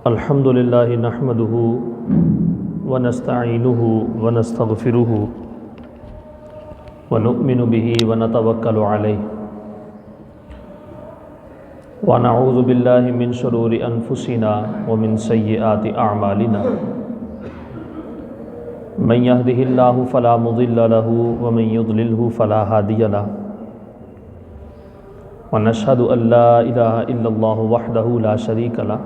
الحمد لله نحمده ونستعينه ونستغفره ونؤمن به ونتوكل عليه ونعوذ بالله من شرور أنفسنا ومن سيئات أعمالنا من يهده الله فلا مضل له ومن يضلله فلا هادي له ونشهد أن لا إله إلا الله وحده لا شريك له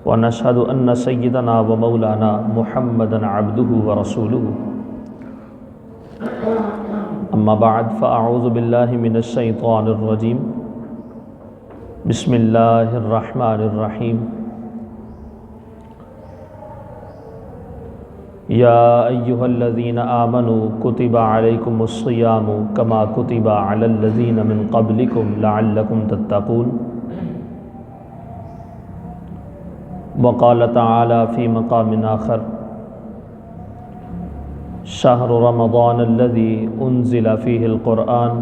ونشهد أن سيدنا ومولانا محمدا عبده ورسوله أما بعد فأعوذ بالله من الشيطان الرجيم بسم الله الرحمن الرحيم يا أيها الذين آمنوا كتب عليكم الصيام كما كتب على الذين من قبلكم لعلكم تتقون وقال تعالى في مقام آخر شهر رمضان الذي أنزل فيه القرآن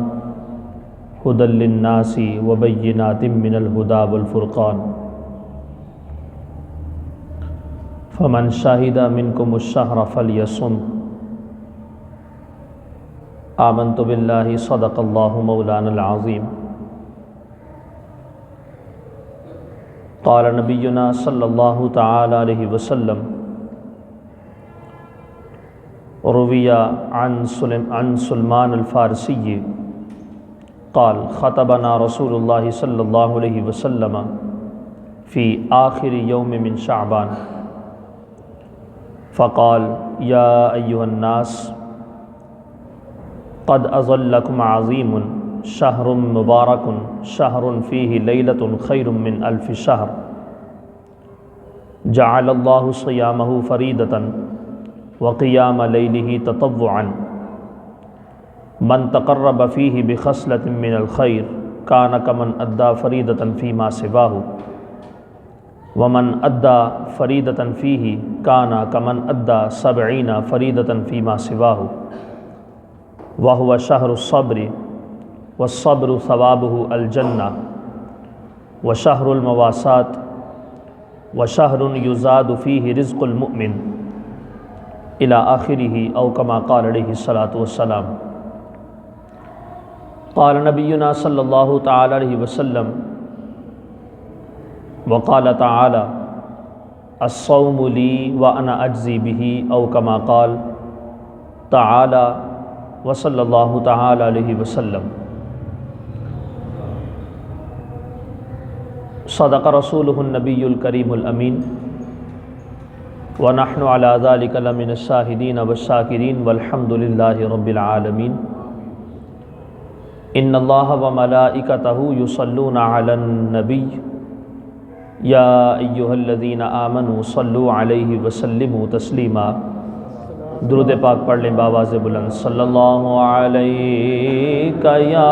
هدى للناس وبينات من الهدى والفرقان فمن شهد منكم الشهر فليصم آمنت بالله صدق الله مولانا العظيم قال نبينا صلى الله تعالى عليه وسلم روي عن سلمان الفارسي قال خطبنا رسول الله صلى الله عليه وسلم في آخر يوم من شعبان فقال يا أيها الناس قد أظلكم عظيم شهر مبارك شهر فيه ليلة خير من ألف شهر جعل الله صيامه فريدة وقيام ليله تطوعا من تقرب فيه بخصلة من الخير كان كمن أدى فريدة فيما سواه ومن أدى فريدة فيه كان كمن أدى 70 فريدة فيما سواه وهو شهر الصبر والصبر ثوابه الجنة وشهر المواساة وشهر يزاد فيه رزق المؤمن إلى آخره أو كما قال عليه الصلاة والسلام قال نبينا صلى الله تعالى عليه وسلم وقال تعالى الصوم لي وأنا أجزي به أو كما قال تعالى وصلى الله تعالى عليه وسلم صدق رسوله النبي الكريم الأمين ونحن على ذلك لمن الشاهدين والشاكرين والحمد لله رب العالمين إن الله وملائكته يصلون على النبي يا أيها الذين آمنوا صلوا عليه وسلموا تسلیما درود پاک پڑھ لیں بآواز بلند صلی اللہ علیہ یا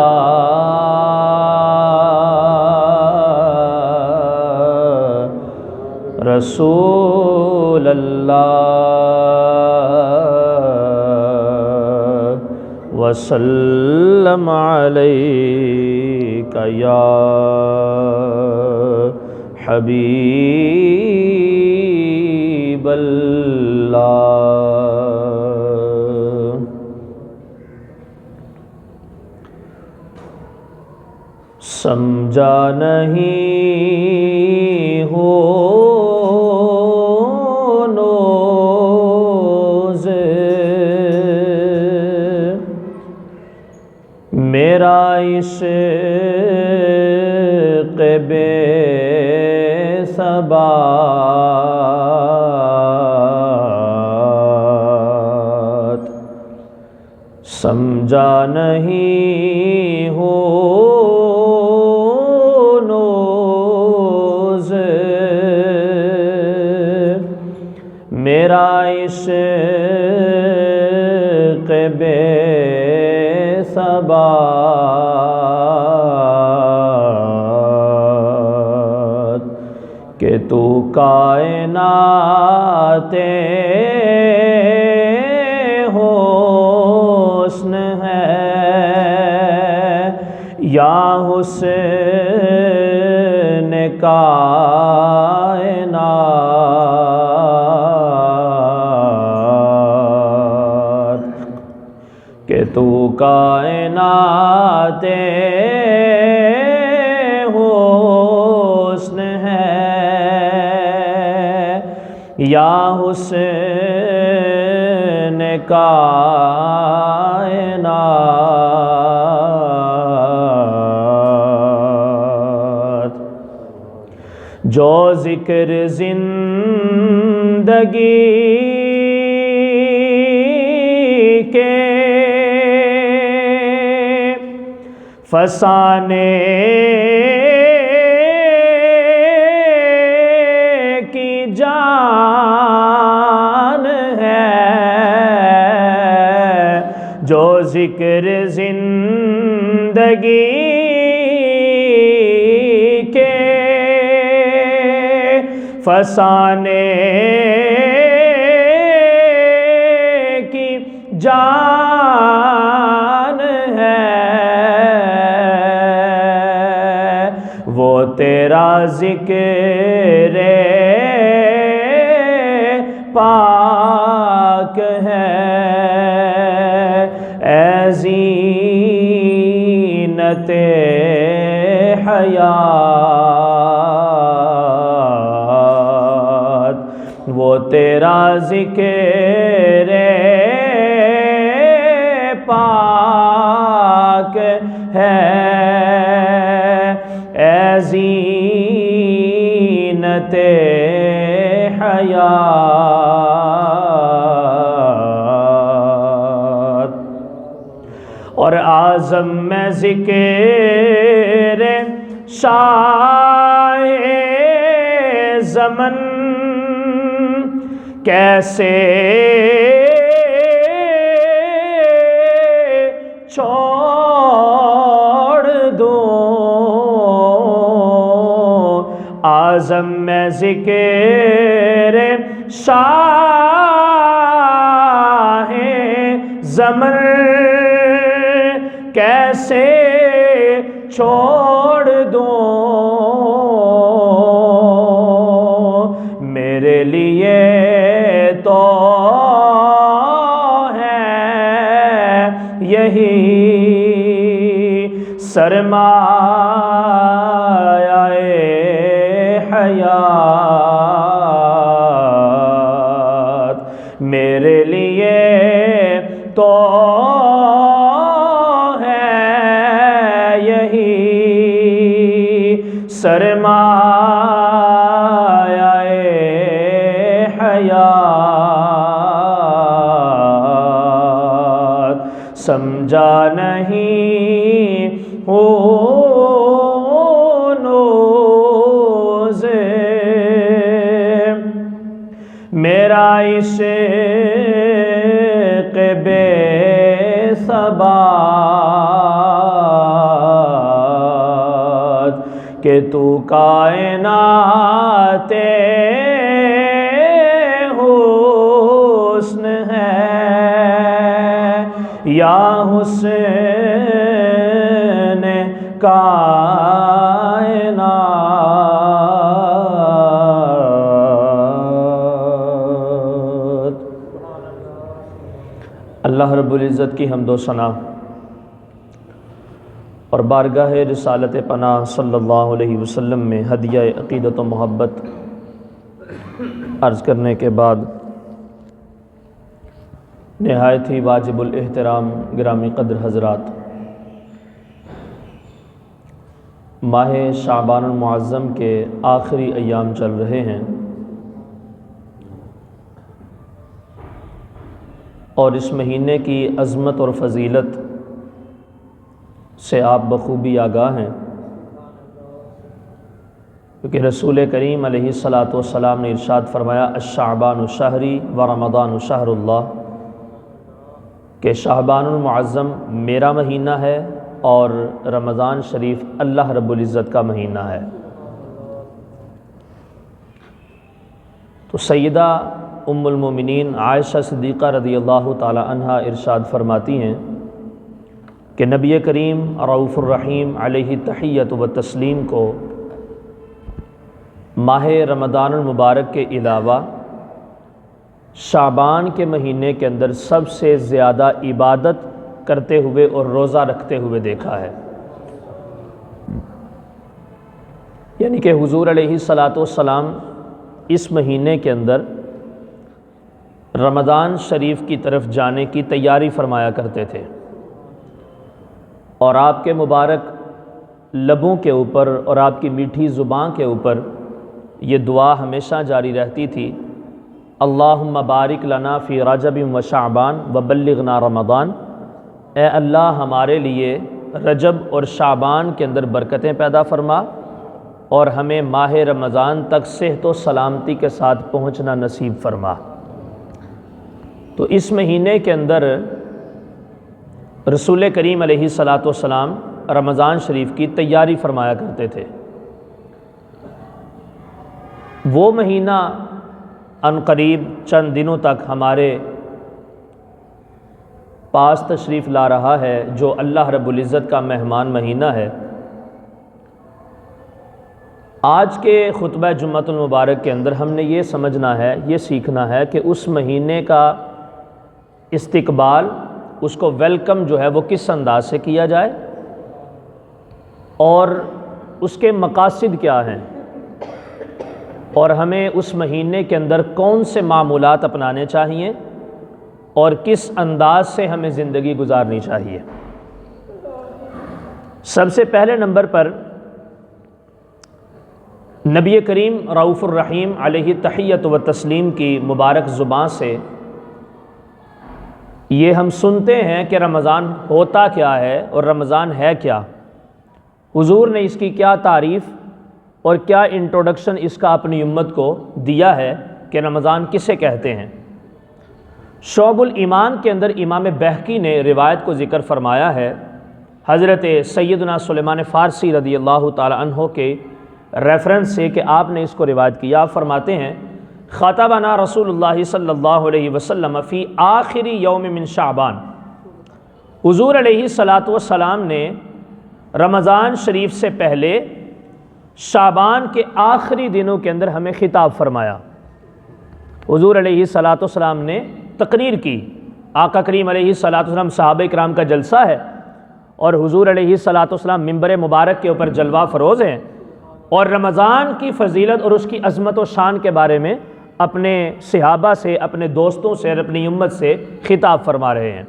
رسول اللہ وسلم علیک یا حبیب اللہ سمجھا نہیں ہو میرا عشق بے ثبات سمجھا نہیں ہو نوز میرا عشق بے ثبات کہ تو کائنات حسن ہے یا حسین کائنات کہ تو کائنات حسن ہے، یا حسین کائنات جو ذکر زندگی کے فسانے کی جان ہے، جو ذکر زندگی کے فسانے کی جان ہے، وہ تیرا ذکر پاک ہے، اے زینت حیات، وہ تیرا ذکر پاک ہے، اے زینت حیات، اور اعظم میں ذکر شاہ زمن کیسے چھوڑ دوں، اعظم میں ذکر شاہ زمن کیسے چھوڑ دوں، میرے لیے تو ہے یہی سرمایہ حیات، میرے لیے تو سرمایہ حیات، سمجھا نہیں ہونوز میرا عشق بے ثبات کہ تو کائنات حسن ہے، یا حسین کائنات۔ اللہ رب العزت کی حمد و ثنا اور بارگاہ رسالت پناہ صلی اللہ علیہ وسلم میں ہدیہ عقیدت و محبت عرض کرنے کے بعد نہایت ہی واجب الاحترام گرامی قدر حضرات، ماہ شعبان المعظم کے آخری ایام چل رہے ہیں اور اس مہینے کی عظمت اور فضیلت سے آپ بخوبی آگاہ ہیں، کیونکہ رسول کریم علیہ الصلاۃ نے ارشاد فرمایا الشعبان شہری و رمضان شہر اللہ، کہ شعبان المعظم میرا مہینہ ہے اور رمضان شریف اللہ رب العزت کا مہینہ ہے۔ تو سیدہ ام المومنین عائشہ صدیقہ رضی اللہ تعالی عنہا ارشاد فرماتی ہیں کہ نبی کریم رؤوف الرحیم علیہ تحیت و تسلیم کو ماہ رمضان المبارک کے علاوہ شعبان کے مہینے کے اندر سب سے زیادہ عبادت کرتے ہوئے اور روزہ رکھتے ہوئے دیکھا ہے۔ یعنی کہ حضور علیہ الصلاۃ والسلام اس مہینے کے اندر رمضان شریف کی طرف جانے کی تیاری فرمایا کرتے تھے، اور آپ کے مبارک لبوں کے اوپر اور آپ کی میٹھی زبان کے اوپر یہ دعا ہمیشہ جاری رہتی تھی، اللہم بارک لنا فی رجب و شعبان وبلغنا رمضان، اے اللہ ہمارے لیے رجب اور شعبان کے اندر برکتیں پیدا فرما اور ہمیں ماہ رمضان تک صحت و سلامتی کے ساتھ پہنچنا نصیب فرما۔ تو اس مہینے کے اندر رسول کریم علیہ الصلاۃ والسلام رمضان شریف کی تیاری فرمایا کرتے تھے۔ وہ مہینہ عنقریب چند دنوں تک ہمارے پاس تشریف لا رہا ہے، جو اللہ رب العزت کا مہمان مہینہ ہے۔ آج کے خطبہ جمعۃ المبارک کے اندر ہم نے یہ سمجھنا ہے، یہ سیکھنا ہے کہ اس مہینے کا استقبال، اس کو ویلکم جو ہے وہ کس انداز سے کیا جائے، اور اس کے مقاصد کیا ہیں، اور ہمیں اس مہینے کے اندر کون سے معمولات اپنانے چاہیے اور کس انداز سے ہمیں زندگی گزارنی چاہیے۔ سب سے پہلے نمبر پر نبی کریم رؤوف الرحیم علیہ تحیت و تسلیم کی مبارک زبان سے یہ ہم سنتے ہیں کہ رمضان ہوتا کیا ہے اور رمضان ہے کیا، حضور نے اس کی کیا تعریف اور کیا انٹروڈکشن اس کا اپنی امت کو دیا ہے کہ رمضان کسے کہتے ہیں۔ شعب الایمان کے اندر امام بہقی نے روایت کو ذکر فرمایا ہے، حضرت سیدنا سلیمان فارسی رضی اللہ تعالی عنہ کے ریفرنس سے کہ آپ نے اس کو روایت کیا۔ آپ فرماتے ہیں خطبنا رسول اللہ صلی اللہ علیہ وسلم فی آخری یوم من شعبان، حضور علیہ الصلاۃ والسلام نے رمضان شریف سے پہلے شعبان کے آخری دنوں کے اندر ہمیں خطاب فرمایا۔ حضور علیہ الصلاۃ والسلام نے تقریر کی، آقا کریم علیہ الصلاۃ والسلام صحابہ کرام کا جلسہ ہے، اور حضور علیہ الصلاۃ والسلام ممبر مبارک کے اوپر جلوہ فروز ہیں، اور رمضان کی فضیلت اور اس کی عظمت و شان کے بارے میں اپنے صحابہ سے، اپنے دوستوں سے اور اپنی امت سے خطاب فرما رہے ہیں۔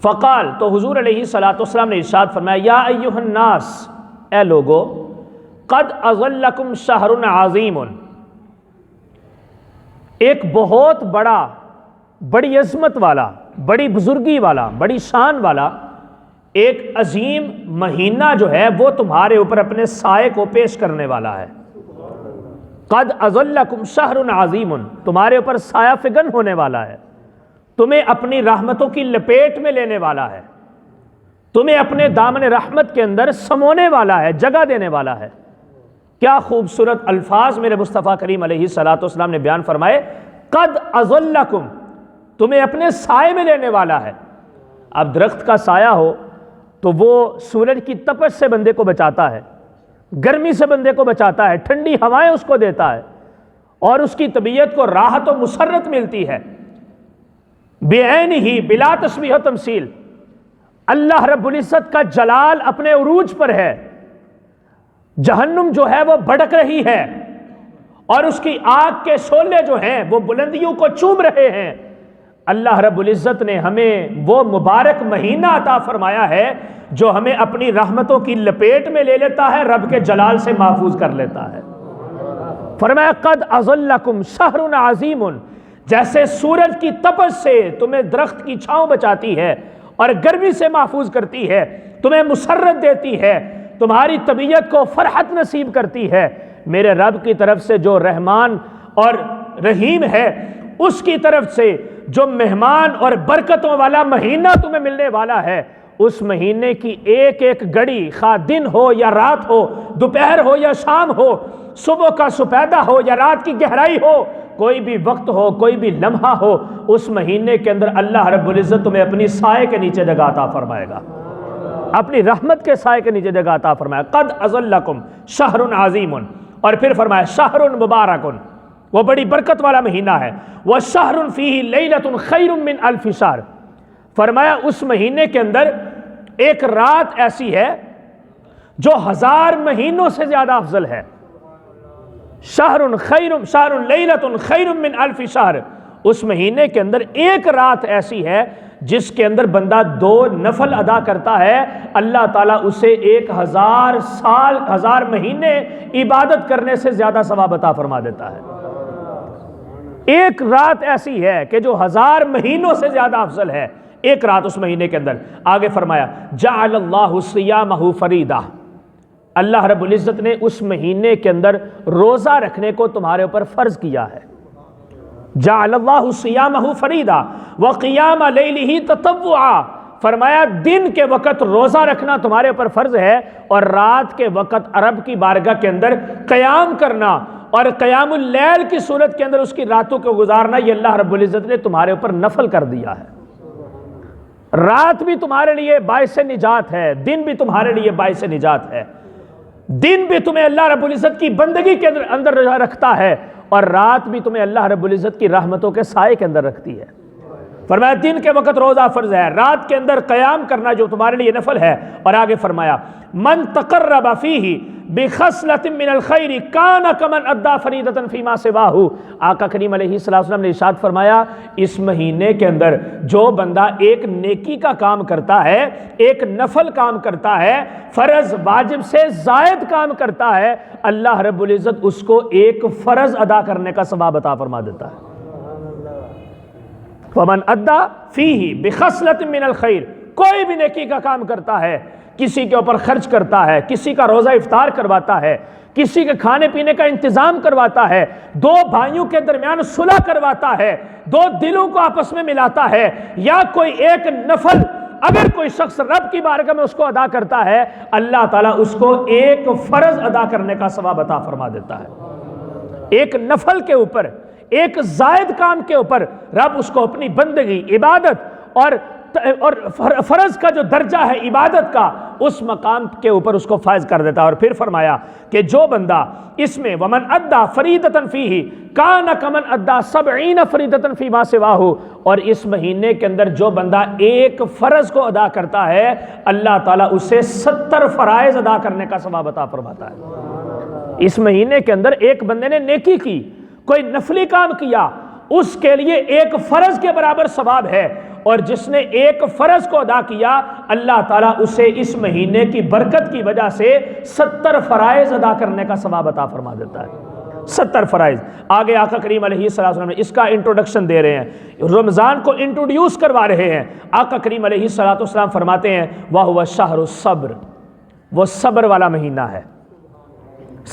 فقال، تو حضور علیہ الصلاۃ والسلام نے ارشاد فرمایا، یا ایھا الناس، اے لوگو، قد اظلکم شہر عظیم، ایک بہت بڑا، بڑی عظمت والا، بڑی بزرگی والا، بڑی شان والا ایک عظیم مہینہ جو ہے وہ تمہارے اوپر اپنے سائے کو پیش کرنے والا ہے۔ قد اظلکم شہر عظیم، تمہارے اوپر سایہ فگن ہونے والا ہے، تمہیں اپنی رحمتوں کی لپیٹ میں لینے والا ہے، تمہیں اپنے دامن رحمت کے اندر سمونے والا ہے، جگہ دینے والا ہے۔ کیا خوبصورت الفاظ میرے مصطفیٰ کریم علیہ الصلاۃ والسلام نے بیان فرمائے، قد اظلکم، تمہیں اپنے سائے میں لینے والا ہے۔ اب درخت کا سایہ ہو تو وہ سورج کی تپش سے بندے کو بچاتا ہے، گرمی سے بندے کو بچاتا ہے، ٹھنڈی ہوائیں اس کو دیتا ہے، اور اس کی طبیعت کو راحت و مسرت ملتی ہے۔ بعینہ بلا تشبیہ و تمثیل، اللہ رب العزت کا جلال اپنے عروج پر ہے۔ جہنم جو ہے وہ بھڑک رہی ہے، اور اس کی آگ کے شعلے جو ہیں وہ بلندیوں کو چوم رہے ہیں۔ اللہ رب العزت نے ہمیں وہ مبارک مہینہ عطا فرمایا ہے جو ہمیں اپنی رحمتوں کی لپیٹ میں لے لیتا ہے، رب کے جلال سے محفوظ کر لیتا ہے۔ فرمایا قد اظلکم شہر عظیم، جیسے سورج کی تپش سے تمہیں درخت کی چھاؤں بچاتی ہے اور گرمی سے محفوظ کرتی ہے، تمہیں مسرت دیتی ہے، تمہاری طبیعت کو فرحت نصیب کرتی ہے، میرے رب کی طرف سے جو رحمان اور رحیم ہے، اس کی طرف سے جو مہمان اور برکتوں والا مہینہ تمہیں ملنے والا ہے، اس مہینے کی ایک ایک گھڑی، خواہ دن ہو یا رات ہو، دوپہر ہو یا شام ہو، صبح کا سپیدہ ہو یا رات کی گہرائی ہو، کوئی بھی وقت ہو، کوئی بھی لمحہ ہو، اس مہینے کے اندر اللہ رب العزت تمہیں اپنی سائے کے نیچے جگہ عطا فرمائے گا، اپنی رحمت کے سائے کے نیچے جگہ عطا فرمائے گا۔ قد اظلکم شہر عظیم، اور پھر فرمایا شہر مبارک، وہ بڑی برکت والا مہینہ ہے، وشہر فیہ لیلۃ خیر من الف شہر، فرمایا اس مہینے کے اندر ایک رات ایسی ہے جو 1000 مہینوں سے زیادہ افضل ہے۔ شہر لیلۃ خیر من الف شہر، اس مہینے کے اندر ایک رات ایسی ہے جس کے اندر بندہ 2 نفل ادا کرتا ہے، اللہ تعالیٰ اسے 1000 سال 1000 مہینے عبادت کرنے سے زیادہ ثواب عطا فرما دیتا ہے۔ ایک رات ایسی ہے کہ جو 1000 مہینوں سے زیادہ افضل ہے، ایک رات اس مہینے کے اندر۔ آگے فرمایا جعل اللہ صیامہ فریدہ، اللہ رب العزت نے اس مہینے کے اندر روزہ رکھنے کو تمہارے اوپر فرض کیا ہے۔ جعل اللہ صیامہ فریدہ وقیام لیلہ تطوعا، فرمایا دن کے وقت روزہ رکھنا تمہارے اوپر فرض ہے، اور رات کے وقت رب کی بارگاہ کے اندر قیام کرنا اور قیام اللیل کی صورت کے اندر اس کی راتوں کو گزارنا، یہ اللہ رب العزت نے تمہارے اوپر نفل کر دیا ہے۔ رات بھی تمہارے لیے باعث نجات ہے، دن بھی تمہارے لیے باعث نجات ہے۔ دن بھی تمہیں اللہ رب العزت کی بندگی کے اندر رکھتا ہے، اور رات بھی تمہیں اللہ رب العزت کی رحمتوں کے سائے کے اندر رکھتی ہے۔ فرمایا دن کے وقت روزہ فرض ہے، رات کے اندر قیام کرنا جو تمہارے لیے نفل ہے۔ اور آگے فرمایا من تقرب فیہ بخصلۃ من الخیر کان کمن ادی فریضۃ فیما سواہ، آقا کریم علیہ السلام نے ارشاد فرمایا اس مہینے کے اندر جو بندہ ایک نیکی کا کام کرتا ہے، ایک نفل کام کرتا ہے، فرض واجب سے زائد کام کرتا ہے، اللہ رب العزت اس کو ایک فرض ادا کرنے کا ثواب عطا فرما دیتا ہے۔ فمن ادا فیہ بخصلۃ من الخیر، کوئی بھی نیکی کا کام کرتا ہے، کسی کے اوپر خرچ کرتا ہے، کسی کا روزہ افطار کرواتا ہے، کسی کے کھانے پینے کا انتظام کرواتا ہے، 2 بھائیوں کے درمیان صلح کرواتا ہے، 2 دلوں کو آپس میں ملاتا ہے، یا کوئی ایک نفل اگر کوئی شخص رب کی بارگاہ میں اس کو ادا کرتا ہے، اللہ تعالیٰ اس کو ایک فرض ادا کرنے کا ثواب عطا فرما دیتا ہے۔ ایک نفل کے اوپر، ایک زائد کام کے اوپر رب اس کو اپنی بندگی، عبادت اور فرض کا جو درجہ ہے عبادت کا، اس مقام کے اوپر اس کو فائز کر دیتا ہے۔ اور پھر فرمایا کہ جو بندہ اس میں ومن ادا فریضۃ فیہ کان کمن ادا 70 فریضۃ فیما سواہ، اور اس مہینے کے اندر جو بندہ ایک فرض کو ادا کرتا ہے، اللہ تعالیٰ اسے 70 فرائض ادا کرنے کا ثواب عطا فرماتا ہے۔ اس مہینے کے اندر ایک بندے نے نیکی کی، کوئی نفلی کام کیا، اس کے لیے ایک فرض کے برابر ثواب ہے، اور جس نے ایک فرض کو ادا کیا اللہ تعالیٰ اسے اس مہینے کی برکت کی وجہ سے 70 فرائض ادا کرنے کا ثواب عطا فرما دیتا ہے۔ 70 فرائض۔ آگے آقا کریم علیہ السلام نے اس کا انٹروڈکشن دے رہے ہیں، رمضان کو انٹروڈیوس کروا رہے ہیں۔ آقا کریم علیہ السلام فرماتے ہیں وَهُوَ شَهْرُ الصَّبْرِ، وہ صبر والا مہینہ ہے،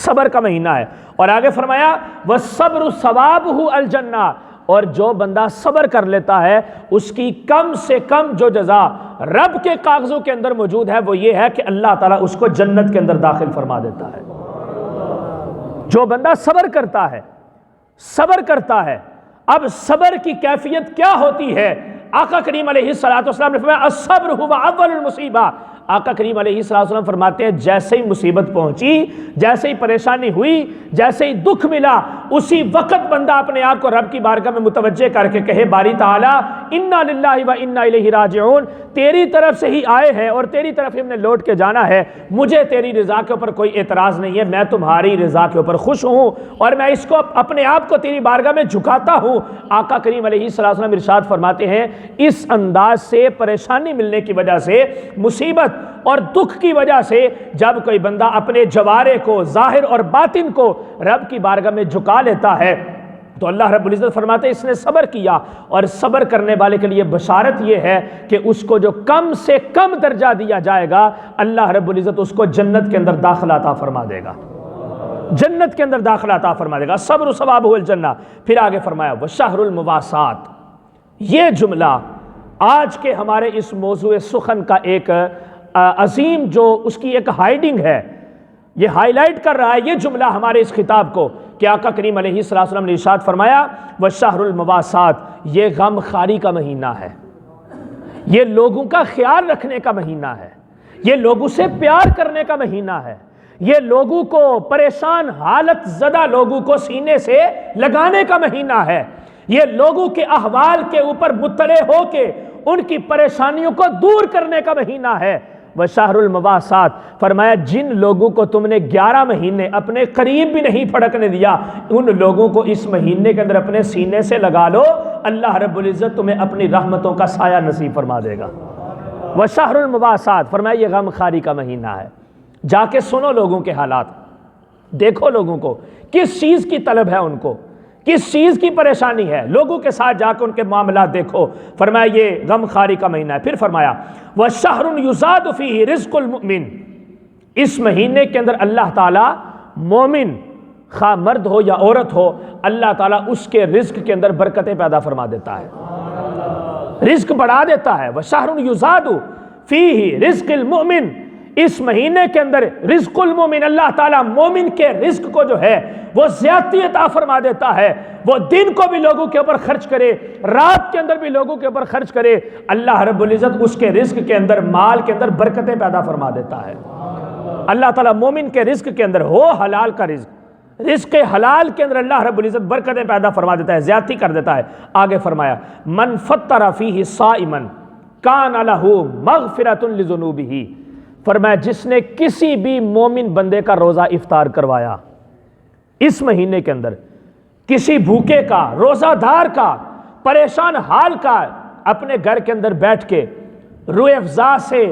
صبر کا مہینہ ہے۔ اور آگے فرمایا وَالصَّبْرُ ثَوَابُهُ الْجَنَّةُ، اور جو بندہ صبر کر لیتا ہے اس کی کم سے کم جو جزا رب کے کاغذوں کے اندر موجود ہے وہ یہ ہے کہ اللہ تعالیٰ اس کو جنت کے اندر داخل فرما دیتا ہے۔ جو بندہ صبر کرتا ہے، صبر کرتا ہے، اب صبر کی کیفیت کیا ہوتی ہے؟ آقا کریم علیہ السلام نے فرمایا الصبر هو اول المصیبہ، آقا کریم علیہ السلام فرماتے ہیں جیسے ہی مصیبت پہنچی، جیسے ہی پریشانی ہوئی، جیسے ہی دکھ ملا، اسی وقت بندہ اپنے آپ کو رب کی بارگاہ میں متوجہ کر کے کہے باری تعالیٰ انا للہ و انا الیہ راجعون، تیری طرف سے ہی آئے ہیں اور تیری طرف ہم نے لوٹ کے جانا ہے، مجھے تیری رضا کے اوپر کوئی اعتراض نہیں ہے، میں تمہاری رضا کے اوپر خوش ہوں اور میں اس کو اپنے آپ کو تیری بارگاہ میں جھکاتا ہوں۔ آقا کریم علیہ السلام ارشاد فرماتے ہیں اس انداز سے پریشانی ملنے کی وجہ سے، مصیبت اور دکھ کی وجہ سے جب کوئی بندہ اپنے جوارے کو، ظاہر اور باطن کو رب کی بارگاہ میں جھکا لیتا ہے تو اللہ رب العزت فرماتے ہیں اس نے صبر کیا، اور صبر کرنے والے کے لیے بشارت یہ ہے کہ اس کو جو کم سے کم درجہ دیا جائے گا اللہ رب العزت اس کو جنت کے اندر داخلہ عطا فرما دے گا، جنت کے اندر داخلہ عطا فرما دے گا۔ صبر ثوابہ الجنہ۔ پھر آگے فرمایا وشہر المواسات، یہ جملہ آج کے ہمارے اس موضوع سخن کا ایک عظیم جو اس کی ایک ہائیڈنگ ہے، یہ ہائی لائٹ کر رہا ہے یہ جملہ ہمارے اس خطاب کو کہ آقا کریم علیہ الصلوۃ والسلام نے ارشاد فرمایا وَالشَّهْرُ الْمُوَاسَاةِ، یہ غم خواری کا مہینہ ہے، یہ لوگوں کا خیال رکھنے کا مہینہ ہے، یہ لوگوں سے پیار کرنے کا مہینہ ہے، یہ لوگوں کو پریشان حالت زدہ لوگوں کو سینے سے لگانے کا مہینہ ہے، یہ لوگوں کے احوال کے اوپر مطلع ہو کے ان کی پریشانیوں کو دور کرنے کا مہینہ ہے۔ وَشَهْرُ الْمُوَاسَاةِ، فرمایا جن لوگوں کو تم نے 11 مہینے اپنے قریب بھی نہیں پھڑکنے دیا، ان لوگوں کو اس مہینے کے اندر اپنے سینے سے لگا لو، اللہ رب العزت تمہیں اپنی رحمتوں کا سایہ نصیب فرما دے گا۔ وَشَهْرُ الْمُوَاسَاةِ، فرمایا یہ غم خواری کا مہینہ ہے۔ جا کے سنو لوگوں کے حالات، دیکھو لوگوں کو کس چیز کی طلب ہے، ان کو کس چیز کی پریشانی ہے، لوگوں کے ساتھ جا کے ان کے معاملات دیکھو۔ فرمایا یہ غم خواری کا مہینہ ہے۔ پھر فرمایا وَشَهْرٌ يُزَادُ فِيهِ رِزْقُ الْمُؤْمِنِ، اس مہینے کے اندر اللہ تعالیٰ مومن خواہ مرد ہو یا عورت ہو، اللہ تعالیٰ اس کے رزق کے اندر برکتیں پیدا فرما دیتا ہے، رزق بڑھا دیتا ہے۔ وَشَهْرٌ يُزَادُ فِيهِ رِزْقِ الْمُؤْمِنِ، اس مہینے کے اندر رزق المومن، اللہ تعالیٰ مومن کے رزق کو جو ہے وہ زیادتی عطا فرما دیتا ہے۔ وہ دن کو بھی لوگوں کے اوپر خرچ کرے، رات کے اندر بھی لوگوں کے اوپر خرچ کرے، اللہ رب العزت اس کے رزق کے اندر، مال کے اندر برکتیں پیدا فرما دیتا ہے۔ اللہ تعالیٰ مومن کے رزق کے اندر ہو حلال کا رزق، رزق حلال کے اندر اللہ رب العزت برکتیں پیدا فرما دیتا ہے، زیادتی کر دیتا ہے۔ آگے فرمایا من فطر فیہ صائما کان لہ مغفرۃ لذنوبہ، فرمایا جس نے کسی بھی مومن بندے کا روزہ افطار کروایا اس مہینے کے اندر، کسی بھوکے کا، روزہ دار کا، پریشان حال کا، اپنے گھر کے اندر بیٹھ کے روح افزا سے،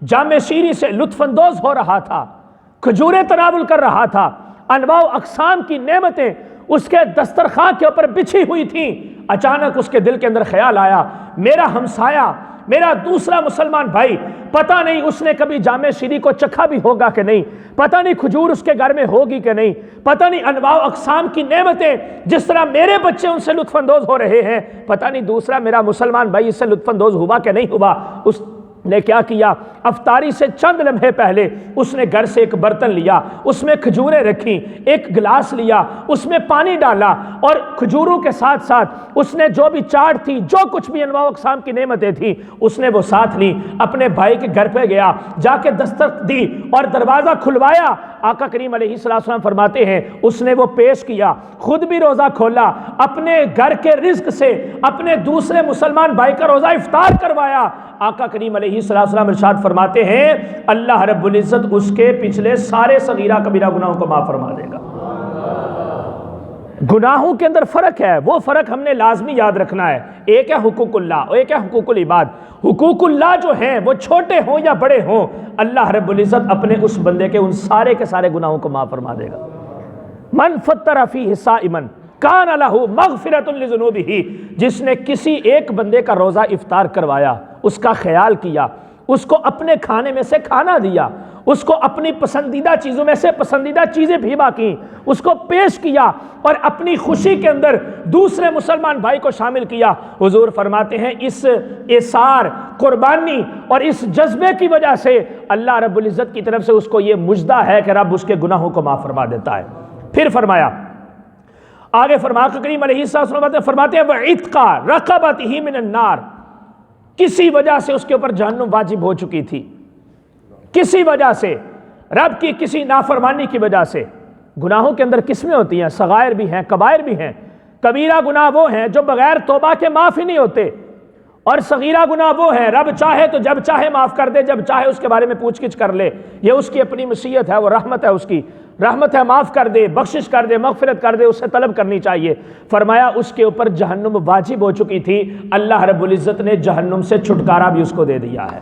جامع شیری سے لطف اندوز ہو رہا تھا، کھجوریں تناول کر رہا تھا، انواع و اقسام کی نعمتیں اس کے دسترخوان کے اوپر بچھی ہوئی تھیں، اچانک اس کے دل کے اندر خیال آیا میرا ہمسایہ، میرا دوسرا مسلمان بھائی، پتہ نہیں اس نے کبھی جامع شیری کو چکھا بھی ہوگا کہ نہیں، پتہ نہیں کھجور اس کے گھر میں ہوگی کہ نہیں، پتہ نہیں انواع و اقسام کی نعمتیں جس طرح میرے بچے ان سے لطف اندوز ہو رہے ہیں، پتہ نہیں دوسرا میرا مسلمان بھائی اس سے لطف اندوز ہوا کہ نہیں ہوا۔ اس نے کیا کیا، افطاری سے چند لمحے پہلے اس نے گھر سے ایک برتن لیا، اس میں کھجوریں رکھیں، ایک گلاس لیا، اس میں پانی ڈالا، اور کھجوروں کے ساتھ ساتھ اس نے جو بھی چاٹ تھی، جو کچھ بھی انواع و اقسام کی نعمتیں تھیں، اس نے وہ ساتھ لی، اپنے بھائی کے گھر پہ گیا، جا کے دستک دی اور دروازہ کھلوایا۔ آقا کریم علیہ السلام فرماتے ہیں اس نے وہ پیش کیا، خود بھی روزہ کھولا، اپنے گھر کے رزق سے اپنے دوسرے مسلمان بھائی کا روزہ افطار کروایا۔ آقا کریم علیہ السلام ارشاد فرماتے ہیں اللہ رب العزت اس کے پچھلے سارے صغیرہ کبیرہ گناہوں کو معاف فرما دے گا۔ گناہوں کے اندر فرق ہے، وہ فرق ہم نے لازمی یاد رکھنا ہے، ایک ہے حقوق اللہ اور ایک ہے حقوق العباد۔ حقوق اللہ جو ہیں وہ چھوٹے ہوں یا بڑے ہوں، اللہ رب العزت اپنے اس بندے کے ان سارے کے سارے گناہوں کو معاف فرما دے گا۔ من فطر فیہ صائما کان لہ مغفرۃ لذنوبہ، جس نے کسی ایک بندے کا روزہ افطار کروایا، اس کا خیال کیا، اس کو اپنے کھانے میں سے کھانا دیا، اس کو اپنی پسندیدہ چیزوں میں سے پسندیدہ چیزیں بھیجا کی، اس کو پیش کیا اور اپنی خوشی کے اندر دوسرے مسلمان بھائی کو شامل کیا۔ حضور فرماتے ہیں اس ایثار، قربانی اور اس جذبے کی وجہ سے اللہ رب العزت کی طرف سے اس کو یہ مجدہ ہے کہ رب اس کے گناہوں کو معاف فرما دیتا ہے۔ پھر فرمایا، آگے فرمایا کریم علیہ السلام فرماتے ہیں وَعِتْقَ رَقَبَتِهِ مِنَ النَّارِ، کسی وجہ سے اس کے اوپر جہنم واجب ہو چکی تھی، کسی وجہ سے، رب کی کسی نافرمانی کی وجہ سے۔ گناہوں کے اندر قسمیں ہوتی ہیں، صغائر بھی ہیں، کبائر بھی ہیں۔ کبیرہ گناہ وہ ہیں جو بغیر توبہ کے معاف ہی نہیں ہوتے، اور صغیرہ گناہ وہ ہیں رب چاہے تو جب چاہے معاف کر دے، جب چاہے اس کے بارے میں پوچھ گچھ کر لے، یہ اس کی اپنی مشیت ہے، وہ رحمت ہے، اس کی رحمت ہے، معاف کر دے، بخشش کر دے، مغفرت کر دے، اس سے طلب کرنی چاہیے۔ فرمایا اس کے اوپر جہنم واجب ہو چکی تھی، اللہ رب العزت نے جہنم سے چھٹکارا بھی اس کو دے دیا ہے۔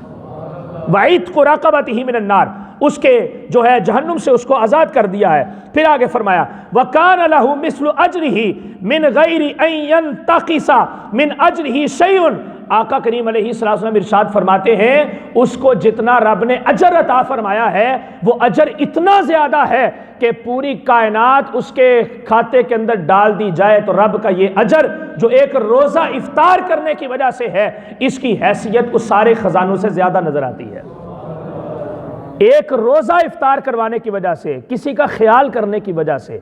وَعِتْقُ رَقَبَتِهِ مِنَ النَّارِ، اس کے جو ہے جہنم سے اس کو آزاد کر دیا ہے۔ پھر آگے فرمایا وَكَانَ لَهُ مِثْلُ أَجْرِهِ مِنْ غَيْرِ أَنْ يَنْتَقِصَ مِنْ أَجْرِهِ شَيْءٌ، آقا کریم علیہ السلام ارشاد فرماتے ہیں اس کو جتنا رب نے اجر عطا فرمایا ہے وہ اجر اتنا زیادہ ہے کہ پوری کائنات اس کے کھاتے کے اندر ڈال دی جائے تو رب کا یہ اجر جو ایک روزہ افطار کرنے کی وجہ سے ہے، اس کی حیثیت اس سارے خزانوں سے زیادہ نظر آتی ہے۔ ایک روزہ افطار کروانے کی وجہ سے، کسی کا خیال کرنے کی وجہ سے،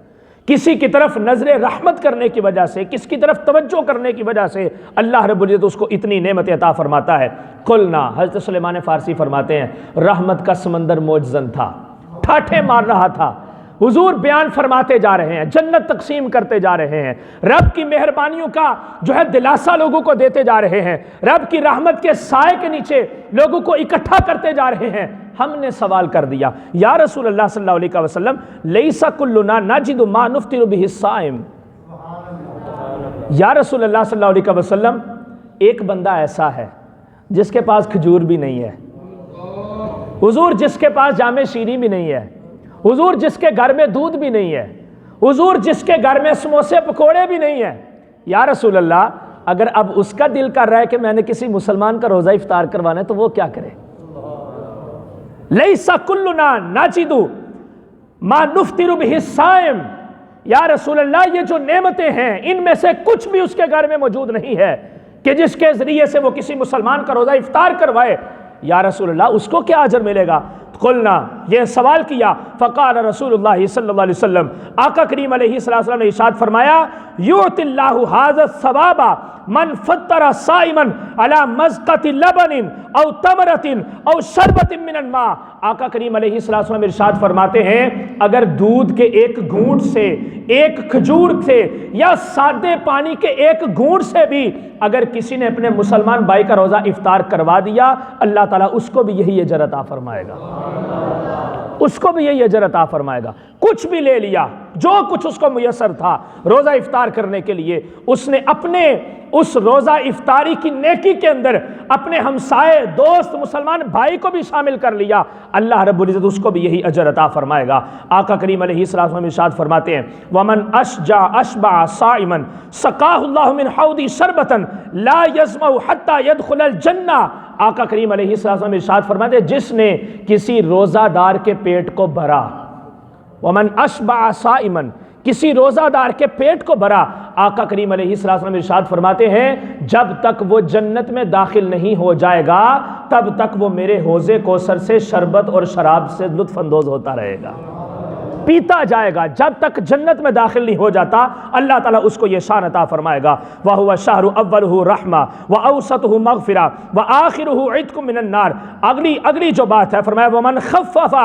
کسی کی طرف نظر رحمت کرنے کی وجہ سے، کس کی طرف توجہ کرنے کی وجہ سے اللہ رب العزت اس کو اتنی نعمت عطا فرماتا ہے۔ قلنا، حضرت سلیمان فارسی فرماتے ہیں رحمت کا سمندر موجزن تھا، ٹھاٹھے مار رہا تھا۔ حضور بیان فرماتے جا رہے ہیں، جنت تقسیم کرتے جا رہے ہیں، رب کی مہربانیوں کا جو ہے دلاسا لوگوں کو دیتے جا رہے ہیں، رب کی رحمت کے سائے کے نیچے لوگوں کو اکٹھا کرتے جا رہے ہیں۔ ہم نے سوال کر دیا یا رسول اللہ صلی اللہ علیہ وسلم لیس کلنا نجد ما نفطر به الصائم، یا رسول اللہ صلی اللہ علیہ وسلم ایک بندہ ایسا ہے جس کے پاس کھجور بھی نہیں ہے، حضور جس کے پاس جامع شیریں بھی نہیں ہے، حضور جس کے گھر میں دودھ بھی نہیں ہے، حضور جس کے گھر میں سموسے پکوڑے بھی نہیں ہیں، یا رسول اللہ اگر اب اس کا دل کر رہا ہے کہ میں نے کسی مسلمان کا روزہ افطار کروانا ہے تو وہ کیا کرے؟ لیسا کلنا نجد ما نفطر به الصائم، یا رسول اللہ یہ جو نعمتیں ہیں ان میں سے کچھ بھی اس کے گھر میں موجود نہیں ہے کہ جس کے ذریعے سے وہ کسی مسلمان کا روزہ افطار کروائے، یا رسول اللہ اس کو کیا اجر ملے گا؟ قلنا، یہ سوال کیا، فقال رسول اللہ صلی اللہ علیہ وسلم، آقا کریم علیہ السلام نے ارشاد فرمایا یعطی اللہ ھذا الثواب من فطر صائما علی مزقۃ لبن او تمرۃ او شربۃ من الماء۔ آقا کریم علیہ السلام ارشاد فرماتے ہیں اگر دودھ کے ایک گھونٹ سے، ایک کھجور سے، یا سادے پانی کے ایک گھونٹ سے بھی اگر کسی نے اپنے مسلمان بھائی کا روزہ افطار کروا دیا، اللہ تعالیٰ اس کو بھی یہی اجر عطا فرمائے گا، اس کو بھی یہی اجر عطا فرمائے گا۔ کچھ بھی لے لیا، جو کچھ اس کو میسر تھا روزہ افطار کرنے کے لیے، اس نے اپنے اس روزہ افطاری کی نیکی کے اندر اپنے ہمسائے، دوست، مسلمان بھائی کو بھی شامل کر لیا، اللہ رب العزت اس کو بھی یہی اجر عطا فرمائے گا۔ آقا کریم علیہ السلام ارشاد فرماتے ہیں وَمَنْ أَشْبَعَ صَائِمًا سَقَاهُ اللَّهُ مِنْ حَوْضِي شَرْبَةً لَا يَظْمَأُ حَتَّى يَدْخُلَ الْجَنَّةَ۔ آقا کریم علیہ السلام ارشاد فرماتے ہیں جس نے کسی روزہ دار کے پیٹ کو بھرا، وَمَنْ أَشْبَعَ صَائِمًا، کسی روزہ دار کے پیٹ کو بھرا، آقا کریم علیہ السلام ارشاد فرماتے ہیں جب تک وہ جنت میں داخل نہیں ہو جائے گا تب تک وہ میرے حوض کوثر سے شربت اور شراب سے لطف اندوز ہوتا رہے گا، پیتا جائے گا جب تک جنت میں داخل نہیں ہو جاتا۔ اللہ تعالیٰ اس کو یہ شان عطا فرمائے گا وَهُوَ الشَّهْرُ أَوَّلُهُ رَحْمَةٌ وَأَوْسَطُهُ مَغْفِرَةٌ وَآخِرُهُ عِتْقٌ مِّنَ النَّارِ۔ اگلی جو بات ہے فرمایا وَمَنْ خَفَّفَ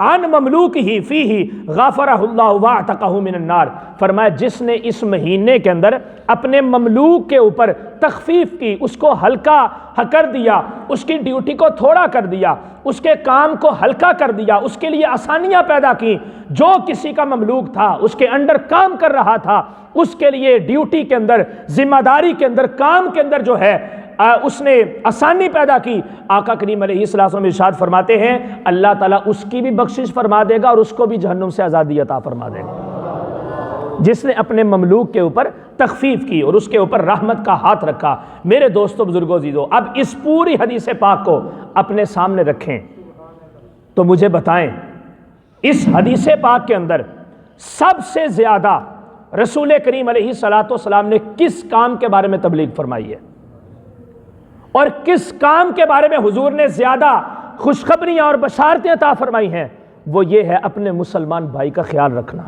عَنْ مَمْلُوكِهِ فِيهِ غَفَرَهُ اللَّهُ وَأَعْتَقَهُ مِنَ النَّارِ۔ فرمایا جس نے اس مہینے کے اندر اپنے مملوک کے اوپر تخفیف کی، اس کو ہلکا کر دیا، اس کی ڈیوٹی کو تھوڑا کر دیا، اس کے کام کو ہلکا کر دیا، اس کے لیے آسانیاں پیدا کی، جو کسی کا مملوک تھا اس کے انڈر کام کر رہا تھا اس کے لیے ڈیوٹی کے اندر، ذمہ داری کے اندر، کام کے اندر جو ہے اس نے آسانی پیدا کی، آقا کریم علیہ السلام ارشاد فرماتے ہیں اللہ تعالیٰ اس کی بھی بخشش فرما دے گا اور اس کو بھی جہنم سے آزادی عطا فرما دے گا جس نے اپنے مملوک کے اوپر تخفیف کی اور اس کے اوپر رحمت کا ہاتھ رکھا۔ میرے دوستو، بزرگوں، عزیزو، اب اس پوری حدیث پاک کو اپنے سامنے رکھیں تو مجھے بتائیں اس حدیث پاک کے اندر سب سے زیادہ رسول کریم علیہ السلام نے کس کام کے بارے میں تبلیغ فرمائی ہے اور کس کام کے بارے میں حضور نے زیادہ خوشخبریاں اور بشارتیں عطا فرمائی ہیں؟ وہ یہ ہے اپنے مسلمان بھائی کا خیال رکھنا،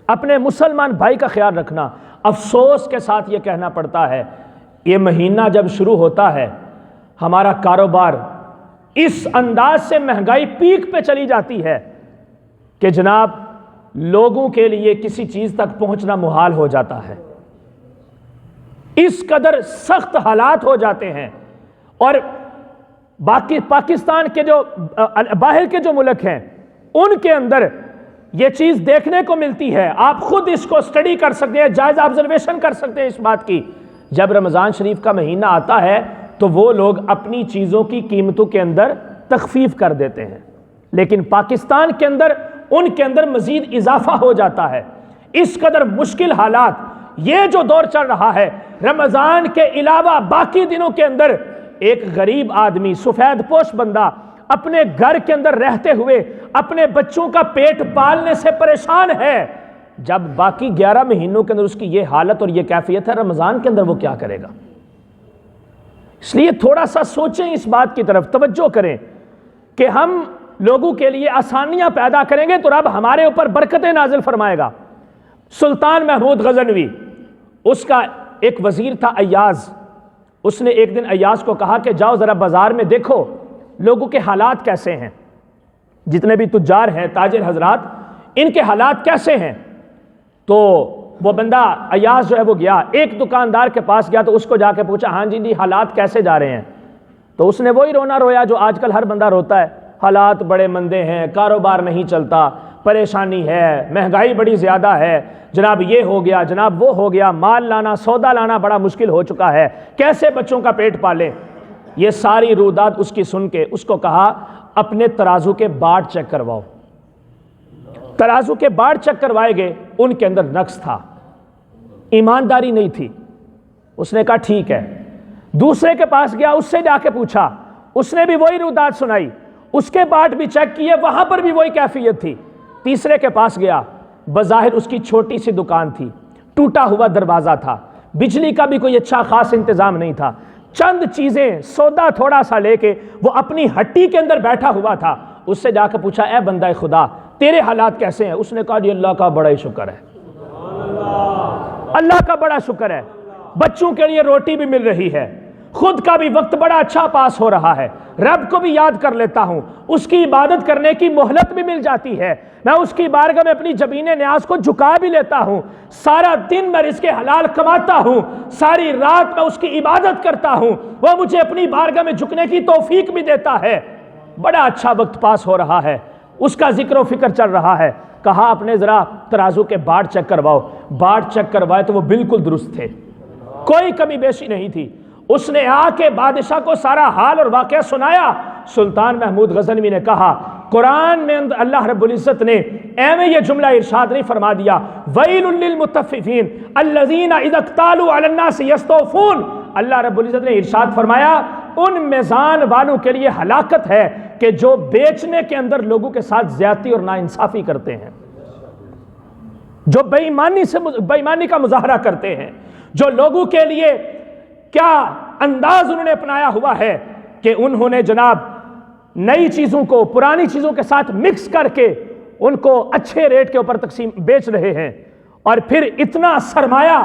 اپنے مسلمان بھائی کا خیال رکھنا۔ افسوس کے ساتھ یہ کہنا پڑتا ہے یہ مہینہ جب شروع ہوتا ہے ہمارا کاروبار اس انداز سے مہنگائی پیک پہ چلی جاتی ہے کہ جناب لوگوں کے لیے کسی چیز تک پہنچنا محال ہو جاتا ہے، اس قدر سخت حالات ہو جاتے ہیں۔ اور باقی پاکستان کے جو باہر کے جو ملک ہیں ان کے اندر یہ چیز دیکھنے کو ملتی ہے، آپ خود اس کو سٹڈی کر سکتے ہیں، جائزہ آبزرویشن کر سکتے ہیں اس بات کی۔ جب رمضان شریف کا مہینہ آتا ہے تو وہ لوگ اپنی چیزوں کی قیمتوں کے اندر تخفیف کر دیتے ہیں، لیکن پاکستان کے اندر ان کے اندر مزید اضافہ ہو جاتا ہے۔ اس قدر مشکل حالات، یہ جو دور چل رہا ہے، رمضان کے علاوہ باقی دنوں کے اندر ایک غریب آدمی، سفید پوش بندہ اپنے گھر کے اندر رہتے ہوئے اپنے بچوں کا پیٹ پالنے سے پریشان ہے۔ جب باقی 11 مہینوں کے اندر اس کی یہ حالت اور یہ کیفیت ہے، رمضان کے اندر وہ کیا کرے گا؟ اس لیے تھوڑا سا سوچیں، اس بات کی طرف توجہ کریں کہ ہم لوگوں کے لیے آسانیاں پیدا کریں گے تو رب ہمارے اوپر برکتیں نازل فرمائے گا۔ سلطان محمود غزنوی، اس کا ایک وزیر تھا ایاز، اس نے ایک دن ایاز کو کہا کہ جاؤ ذرا بازار میں دیکھو لوگوں کے حالات کیسے ہیں، جتنے بھی تجار ہیں، تاجر حضرات، ان کے حالات کیسے ہیں۔ تو وہ بندہ ایاز جو ہے وہ گیا، ایک دکاندار کے پاس گیا تو اس کو جا کے پوچھا ہاں جی حالات کیسے جا رہے ہیں؟ تو اس نے وہی رونا رویا جو آج کل ہر بندہ روتا ہے، حالات بڑے مندے ہیں، کاروبار نہیں چلتا، پریشانی ہے، مہنگائی بڑی زیادہ ہے، جناب یہ ہو گیا، جناب وہ ہو گیا، مال لانا، سودا لانا بڑا مشکل ہو چکا ہے، کیسے بچوں کا پیٹ پالیں۔ یہ ساری رودات اس کی سن کے اس کو کہا اپنے ترازو کے باڑ چیک کرواؤ۔ ترازو کے باڑ چیک کروائے گئے، ان کے اندر نقص تھا، ایمانداری نہیں تھی۔ اس نے کہا ٹھیک ہے، دوسرے کے پاس گیا، اس سے جا کے پوچھا، اس نے بھی وہی رودات سنائی، اس کے باڑ بھی چیک کیے، وہاں پر بھی وہی کیفیت تھی۔ تیسرے کے پاس گیا، بظاہر اس کی چھوٹی سی دکان تھی، ٹوٹا ہوا دروازہ تھا، بجلی کا بھی کوئی اچھا خاص انتظام نہیں تھا، چند چیزیں سودا تھوڑا سا لے کے وہ اپنی ہٹی کے اندر بیٹھا ہوا تھا۔ اس سے جا کے پوچھا اے بندہ خدا تیرے حالات کیسے ہیں؟ اس نے کہا جی اللہ کا بڑا ہی شکر ہے، اللہ کا بڑا شکر ہے، بچوں کے لیے روٹی بھی مل رہی ہے، خود کا بھی وقت بڑا اچھا پاس ہو رہا ہے، رب کو بھی یاد کر لیتا ہوں، اس کی عبادت کرنے کی مہلت بھی مل جاتی ہے، میں اس کی بارگاہ میں اپنی جبین نیاز کو جھکا بھی لیتا ہوں، سارا دن میں رزق حلال کماتا ہوں، ساری رات میں اس کی عبادت کرتا ہوں، وہ مجھے اپنی بارگاہ میں جھکنے کی توفیق بھی دیتا ہے، بڑا اچھا وقت پاس ہو رہا ہے، اس کا ذکر و فکر چل رہا ہے۔ کہا اپنے ذرا ترازو کے باڑ چیک کرواؤ۔ باڑ چیک کروائے تو وہ بالکل درست تھے، کوئی کمی بیشی نہیں تھی۔ اس نے آ کے بادشاہ کو سارا حال اور واقعہ سنایا۔ سلطان محمود غزنوی نے کہا قرآن میں اللہ رب العزت نے ایویں یہ جملہ ارشاد نہیں فرما دیا وَيْلٌ لِّلْمُطَفِّفِينَ الَّذِينَ إِذَا اكْتَالُوا عَلَى النَّاسِ يَسْتَوْفُونَ۔ اللہ رب العزت نے ارشاد فرمایا ان میزان والوں کے لیے ہلاکت ہے کہ جو بیچنے کے اندر لوگوں کے ساتھ زیادتی اور ناانصافی کرتے ہیں، جو بے ایمانی کا مظاہرہ کرتے ہیں، جو لوگوں کے لیے کیا انداز انہوں نے اپنایا ہوا ہے کہ انہوں نے جناب نئی چیزوں کو پرانی چیزوں کے ساتھ مکس کر کے ان کو اچھے ریٹ کے اوپر تقسیم بیچ رہے ہیں، اور پھر اتنا سرمایہ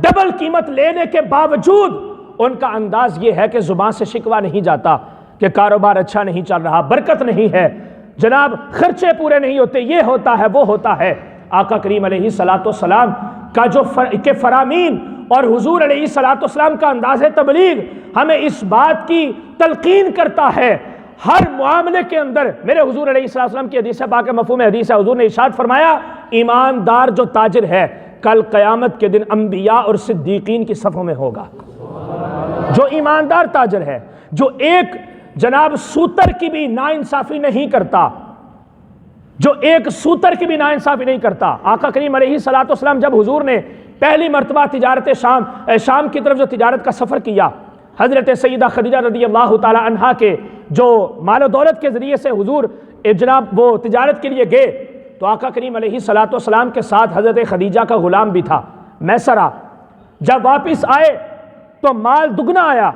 ڈبل قیمت لینے کے باوجود ان کا انداز یہ ہے کہ زبان سے شکوہ نہیں جاتا کہ کاروبار اچھا نہیں چل رہا، برکت نہیں ہے، جناب خرچے پورے نہیں ہوتے، یہ ہوتا ہے وہ ہوتا ہے۔ آقا کریم علیہ السلام کا جو فرامین اور حضور علیہ السلام کا انداز تبلیغ ہمیں اس بات کی تلقین کرتا ہے، ہر معاملے کے اندر میرے حضور علیہ السلام کی حدیث پاک مفہوم حدیث ہے، حضور نے ارشاد فرمایا ایماندار جو تاجر ہے کل قیامت کے دن انبیاء اور صدیقین کی صفوں میں ہوگا۔ جو ایماندار تاجر ہے، جو ایک جناب سوتر کی بھی ناانصافی نہیں کرتا، جو ایک سوتر کی بھی ناانصافی نہیں کرتا۔ آقا کریم علیہ السلام جب حضور نے پہلی مرتبہ تجارت شام کی طرف جو تجارت کا سفر کیا، حضرت سیدہ خدیجہ رضی اللہ تعالی عنہا کے جو مال و دولت کے ذریعے سے حضور جناب وہ تجارت کے لیے گئے، تو آقا کریم علیہ السلام کے ساتھ حضرت خدیجہ کا غلام بھی تھا میسرہ۔ جب واپس آئے تو مال دگنا آیا،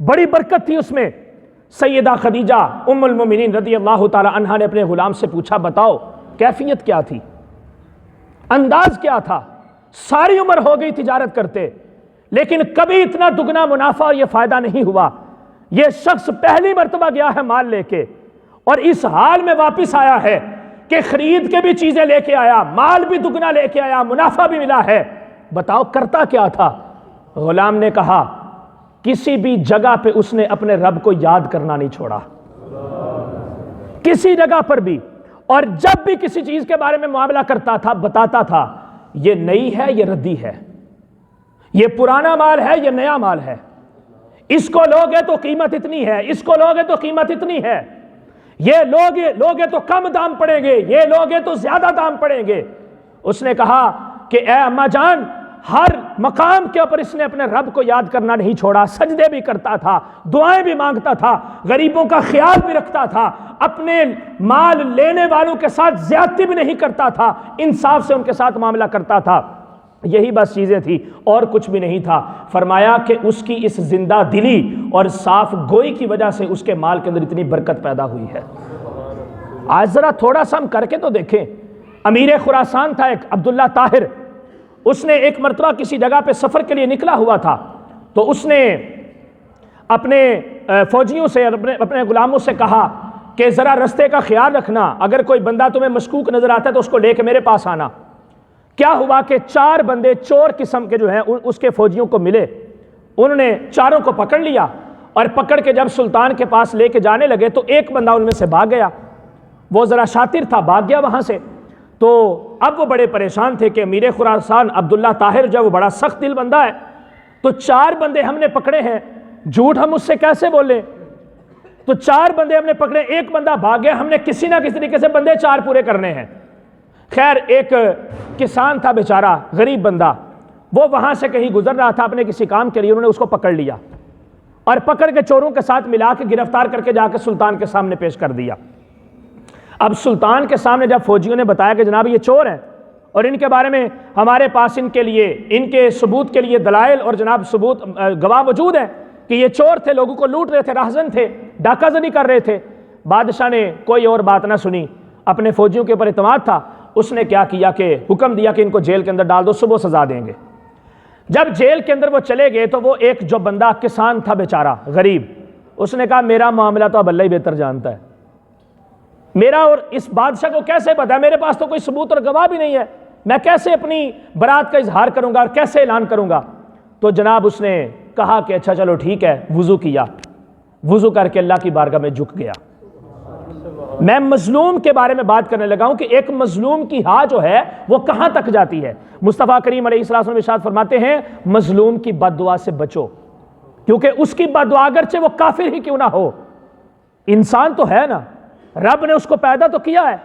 بڑی برکت تھی اس میں۔ سیدہ خدیجہ ام المومنین رضی اللہ تعالی عنہا نے اپنے غلام سے پوچھا بتاؤ کیفیت کیا تھی، انداز کیا تھا؟ ساری عمر ہو گئی تجارت کرتے لیکن کبھی اتنا دگنا منافع اور یہ فائدہ نہیں ہوا۔ یہ شخص پہلی مرتبہ گیا ہے مال لے کے اور اس حال میں واپس آیا ہے کہ خرید کے بھی چیزیں لے کے آیا، مال بھی دگنا لے کے آیا، منافع بھی ملا ہے، بتاؤ کرتا کیا تھا؟ غلام نے کہا کسی بھی جگہ پہ اس نے اپنے رب کو یاد کرنا نہیں چھوڑا، کسی جگہ پر بھی، اور جب بھی کسی چیز کے بارے میں معاملہ کرتا تھا بتاتا تھا یہ نئی ہے یہ ردی ہے، یہ پرانا مال ہے یہ نیا مال ہے، اس کو لوگے تو قیمت اتنی ہے، اس کو لوگے تو قیمت اتنی ہے، یہ لوگے تو کم دام پڑیں گے، یہ لوگے تو زیادہ دام پڑیں گے۔ اس نے کہا کہ اے اماں جان ہر مقام کے اوپر اس نے اپنے رب کو یاد کرنا نہیں چھوڑا، سجدے بھی کرتا تھا، دعائیں بھی مانگتا تھا، غریبوں کا خیال بھی رکھتا تھا، اپنے مال لینے والوں کے ساتھ زیادتی بھی نہیں کرتا تھا، انصاف سے ان کے ساتھ معاملہ کرتا تھا۔ یہی بس چیزیں تھی اور کچھ بھی نہیں تھا۔ فرمایا کہ اس کی اس زندہ دلی اور صاف گوئی کی وجہ سے اس کے مال کے اندر اتنی برکت پیدا ہوئی ہے۔ آج ذرا تھوڑا سا ہم کر کے تو دیکھیں. امیر خراسان تھا ایک عبداللہ طاہر، اس نے ایک مرتبہ کسی جگہ پہ سفر کے لیے نکلا ہوا تھا، تو اس نے اپنے فوجیوں سے اپنے غلاموں سے کہا کہ ذرا رستے کا خیال رکھنا، اگر کوئی بندہ تمہیں مشکوک نظر آتا ہے تو اس کو لے کے میرے پاس آنا. کیا ہوا کہ 4 بندے چور قسم کے جو ہیں اس کے فوجیوں کو ملے. انہوں نے چاروں کو پکڑ لیا اور پکڑ کے جب سلطان کے پاس لے کے جانے لگے تو ایک بندہ ان میں سے بھاگ گیا. وہ ذرا شاطر تھا، بھاگ گیا وہاں سے. تو اب وہ بڑے پریشان تھے کہ امیر خراسان عبداللہ طاہر جو وہ بڑا سخت دل بندہ ہے، تو 4 بندے ہم نے پکڑے ہیں، جھوٹ ہم اس سے کیسے بولیں. تو 4 بندے ہم نے پکڑے، ایک بندہ بھاگ گیا، ہم نے کسی نہ کسی طریقے سے بندے 4 پورے کرنے ہیں. خیر ایک کسان تھا بیچارہ، غریب بندہ، وہ وہاں سے کہیں گزر رہا تھا اپنے کسی کام کے لیے، انہوں نے اس کو پکڑ لیا اور پکڑ کے چوروں کے ساتھ ملا کے گرفتار کر کے جا کے سلطان کے سامنے پیش کر دیا. اب سلطان کے سامنے جب فوجیوں نے بتایا کہ جناب یہ چور ہیں اور ان کے بارے میں ہمارے پاس ان کے ثبوت کے لیے دلائل اور جناب ثبوت گواہ موجود ہیں کہ یہ چور تھے، لوگوں کو لوٹ رہے تھے، راہزن تھے، ڈاکہ زنی کر رہے تھے. بادشاہ نے کوئی اور بات نہ سنی، اپنے فوجیوں کے اوپر اعتماد تھا، اس نے کیا کیا کہ حکم دیا کہ ان کو جیل کے اندر ڈال دو، صبح سزا دیں گے. جب جیل کے اندر وہ چلے گئے تو وہ ایک جو بندہ کسان تھا بیچارہ غریب، اس نے کہا میرا معاملہ تو اب اللہ ہی بہتر جانتا ہے، میرا اور اس بادشاہ کو کیسے پتا ہے، میرے پاس تو کوئی ثبوت اور گواہ بھی نہیں ہے، میں کیسے اپنی برات کا اظہار کروں گا اور کیسے اعلان کروں گا. تو جناب اس نے کہا کہ اچھا چلو ٹھیک ہے، وضو کیا، وضو کر کے اللہ کی بارگاہ میں جھک گیا. میں مظلوم کے بارے میں بات کرنے لگا ہوں کہ ایک مظلوم کی ہاں جو ہے وہ کہاں تک جاتی ہے. مصطفیٰ کریم علیہ الصلوۃ والسلام ارشاد فرماتے ہیں مظلوم کی بد دعا سے بچو، کیونکہ اس کی بد دعا اگرچہ وہ کافر ہی کیوں نہ ہو، انسان تو ہے نا، رب نے اس کو پیدا تو کیا ہے.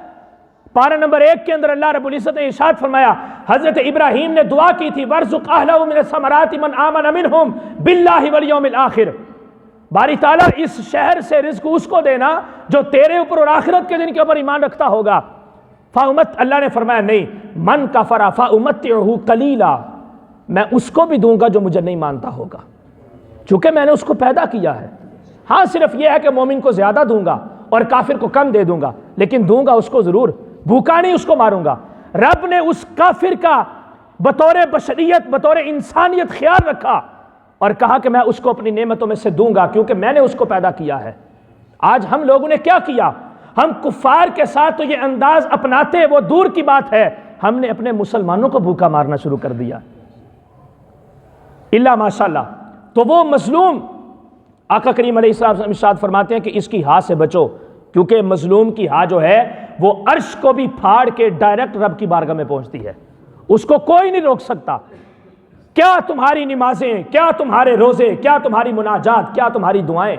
پارہ نمبر 1 کے اندر اللہ رب العزت نے ارشاد فرمایا، حضرت ابراہیم نے دعا کی تھی وَارْزُقْ أَهْلَهُ مِنَ الثَّمَرَاتِ مَنْ آمَنَ مِنْهُمْ بِاللَّهِ وَالْيَوْمِ الْآخِرِ. باری تعالیٰ اس شہر سے رزق اس کو دینا جو تیرے اوپر اور آخرت کے دن کے اوپر ایمان رکھتا ہوگا. اللہ نے فرمایا نہیں، من کفر فأمتعہ قلیلا، میں اس کو بھی دوں گا جو مجھے نہیں مانتا ہوگا، چونکہ میں نے اس کو پیدا کیا ہے. ہاں صرف یہ ہے کہ مومن کو زیادہ دوں گا اور کافر کو کم دے دوں گا، لیکن دوں گا اس کو ضرور، بھوکا نہیں اس کو ماروں گا. رب نے اس کافر کا بطور بشریت بطور انسانیت خیال رکھا اور کہا کہ میں اس کو اپنی نعمتوں میں سے دوں گا کیونکہ میں نے اس کو پیدا کیا ہے. آج ہم لوگوں نے کیا کیا، ہم کفار کے ساتھ تو یہ انداز اپناتے، وہ دور کی بات ہے، ہم نے اپنے مسلمانوں کو بھوکا مارنا شروع کر دیا. اللہ ماشاءاللہ. تو وہ مظلوم آقا کریم علیہ السلام ارشاد فرماتے ہیں کہ اس کی ہاں سے بچو، کیونکہ مظلوم کی ہاں جو ہے وہ عرش کو بھی پھاڑ کے ڈائریکٹ رب کی بارگاہ میں پہنچتی ہے، اس کو کوئی نہیں روک سکتا. کیا تمہاری نمازیں، کیا تمہارے روزے، کیا تمہاری مناجات، کیا تمہاری دعائیں،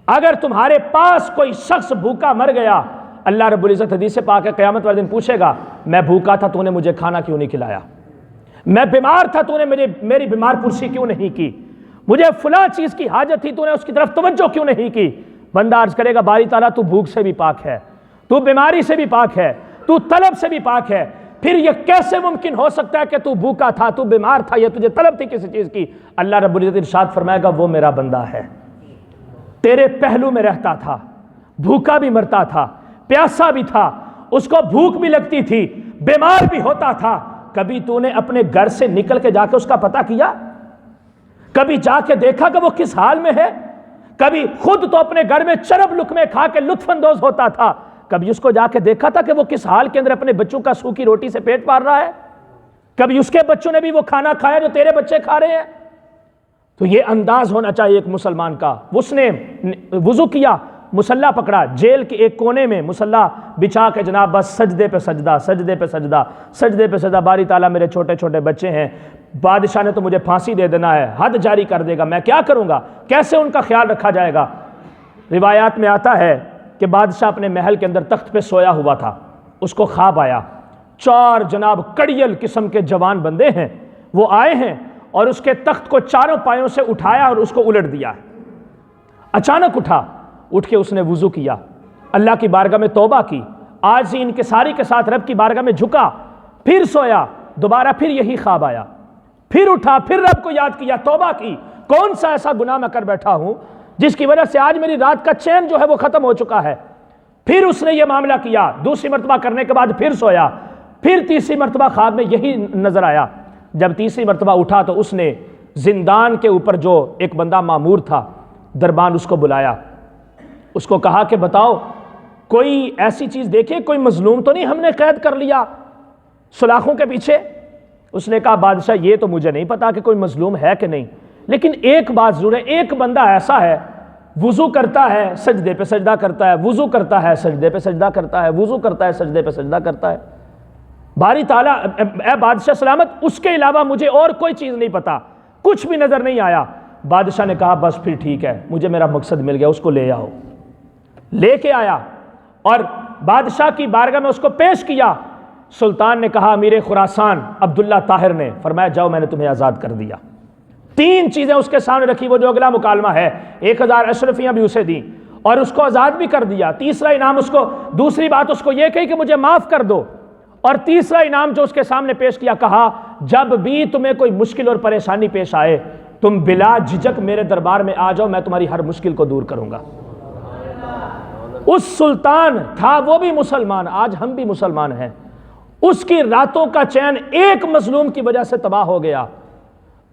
اگر تمہارے پاس کوئی شخص بھوکا مر گیا، اللہ رب العزت حدیث پاک ہے قیامت والے دن پوچھے گا میں بھوکا تھا تو نے مجھے کھانا کیوں نہیں کھلایا، میں بیمار تھا تو نے میری بیمار پرسی کیوں نہیں کی، مجھے فلاں چیز کی حاجت تھی تو نے اس کی طرف توجہ کیوں نہیں کی. بندہ عرض کرے گا باری تعالیٰ تو بھوک سے بھی پاک ہے، تو بیماری سے بھی پاک ہے، تو طلب سے بھی پاک ہے، پھر یہ کیسے ممکن ہو سکتا ہے کہ تو بھوکا تھا، تو بیمار تھا، یا تجھے طلب تھی کسی چیز کی. اللہ رب العزت ارشاد فرمائے گا وہ میرا بندہ ہے، تیرے پہلو میں رہتا تھا، بھوکا بھی مرتا تھا، پیاسا بھی تھا، اس کو بھوک بھی لگتی تھی، بیمار بھی ہوتا تھا. کبھی تو نے اپنے گھر سے نکل کے جا کے اس کا پتہ کیا؟ کبھی جا کے دیکھا کہ وہ کس حال میں ہے؟ کبھی خود تو اپنے گھر میں چرب لقمے کھا کے لطف اندوز ہوتا تھا، کبھی اس کو جا کے دیکھا تھا کہ وہ کس حال کے اندر اپنے بچوں کا سوکھی روٹی سے پیٹ پال رہا ہے؟ کبھی اس کے بچوں نے بھی وہ کھانا کھایا جو تیرے بچے کھا رہے ہیں؟ تو یہ انداز ہونا چاہیے ایک مسلمان کا. اس نے وضو کیا، مصلی پکڑا، جیل کے ایک کونے میں مصلی بچھا کے جناب بس سجدے پہ سجدہ، سجدے پہ سجدہ، سجدے پہ سجدہ. باری تعالیٰ میرے چھوٹے چھوٹے بچے ہیں، بادشاہ نے تو مجھے پھانسی دے دینا ہے، حد جاری کر دے گا، میں کیا کروں گا، کیسے ان کا خیال رکھا جائے گا. روایات میں آتا ہے کہ بادشاہ اپنے محل کے اندر تخت پہ سویا ہوا تھا، اس کو خواب آیا، 4 جناب کڑیل قسم کے جوان بندے ہیں، وہ آئے ہیں اور اس کے تخت کو 4 پایوں سے اٹھایا اور اس کو الٹ دیا. اچانک اٹھ کے اس نے وضو کیا، اللہ کی بارگاہ میں توبہ کی، آج ہی انکساری کے ساتھ رب کی بارگاہ میں جھکا، پھر سویا، دوبارہ پھر یہی خواب آیا، پھر اٹھا، پھر رب کو یاد کیا، توبہ کی، کون سا ایسا گناہ میں کر بیٹھا ہوں جس کی وجہ سے آج میری رات کا چین جو ہے وہ ختم ہو چکا ہے. پھر اس نے یہ معاملہ کیا، دوسری مرتبہ کرنے کے بعد پھر سویا، پھر تیسری مرتبہ خواب میں یہی نظر آیا۔ جب تیسری مرتبہ اٹھا تو اس نے زندان کے اوپر جو ایک بندہ مامور تھا، دربان، اس کو بلایا، اس کو کہا کہ بتاؤ کوئی ایسی چیز دیکھے، کوئی مظلوم تو نہیں ہم نے قید کر لیا سلاخوں کے پیچھے؟ اس نے کہا بادشاہ یہ تو مجھے نہیں پتا کہ کوئی مظلوم ہے کہ نہیں، لیکن ایک بات ضرور ہے، ایک بندہ ایسا ہے وضو کرتا ہے سجدے پہ سجدہ کرتا ہے، وضو کرتا ہے سجدے پہ سجدہ کرتا ہے، وضو کرتا ہے سجدے پہ سجدہ کرتا ہے، باری تعالیٰ اے بادشاہ سلامت اس کے علاوہ مجھے اور کوئی چیز نہیں پتا، کچھ بھی نظر نہیں آیا۔ بادشاہ نے کہا بس پھر ٹھیک ہے، مجھے میرا مقصد مل گیا، اس کو لے آؤ۔ لے کے آیا اور بادشاہ کی بارگاہ میں اس کو پیش کیا۔ سلطان نے کہا امیر خراسان عبداللہ طاہر نے فرمایا جاؤ میں نے تمہیں آزاد کر دیا۔ تین چیزیں اس کے سامنے رکھی، وہ جو اگلا مکالمہ ہے، 1000 اشرفیاں بھی اسے دیں اور اس کو آزاد بھی کر دیا۔ تیسرا انعام اس کو، دوسری بات اس کو یہ کہی کہ مجھے معاف کر دو، اور تیسرا انعام جو اس کے سامنے پیش کیا، کہا جب بھی تمہیں کوئی مشکل اور پریشانی پیش آئے تم بلا جھجک میرے دربار میں آ جاؤ، میں تمہاری ہر مشکل کو دور کروں گا۔ اس سلطان تھا وہ بھی مسلمان، آج ہم بھی مسلمان ہیں، اس کی راتوں کا چین ایک مظلوم کی وجہ سے تباہ ہو گیا۔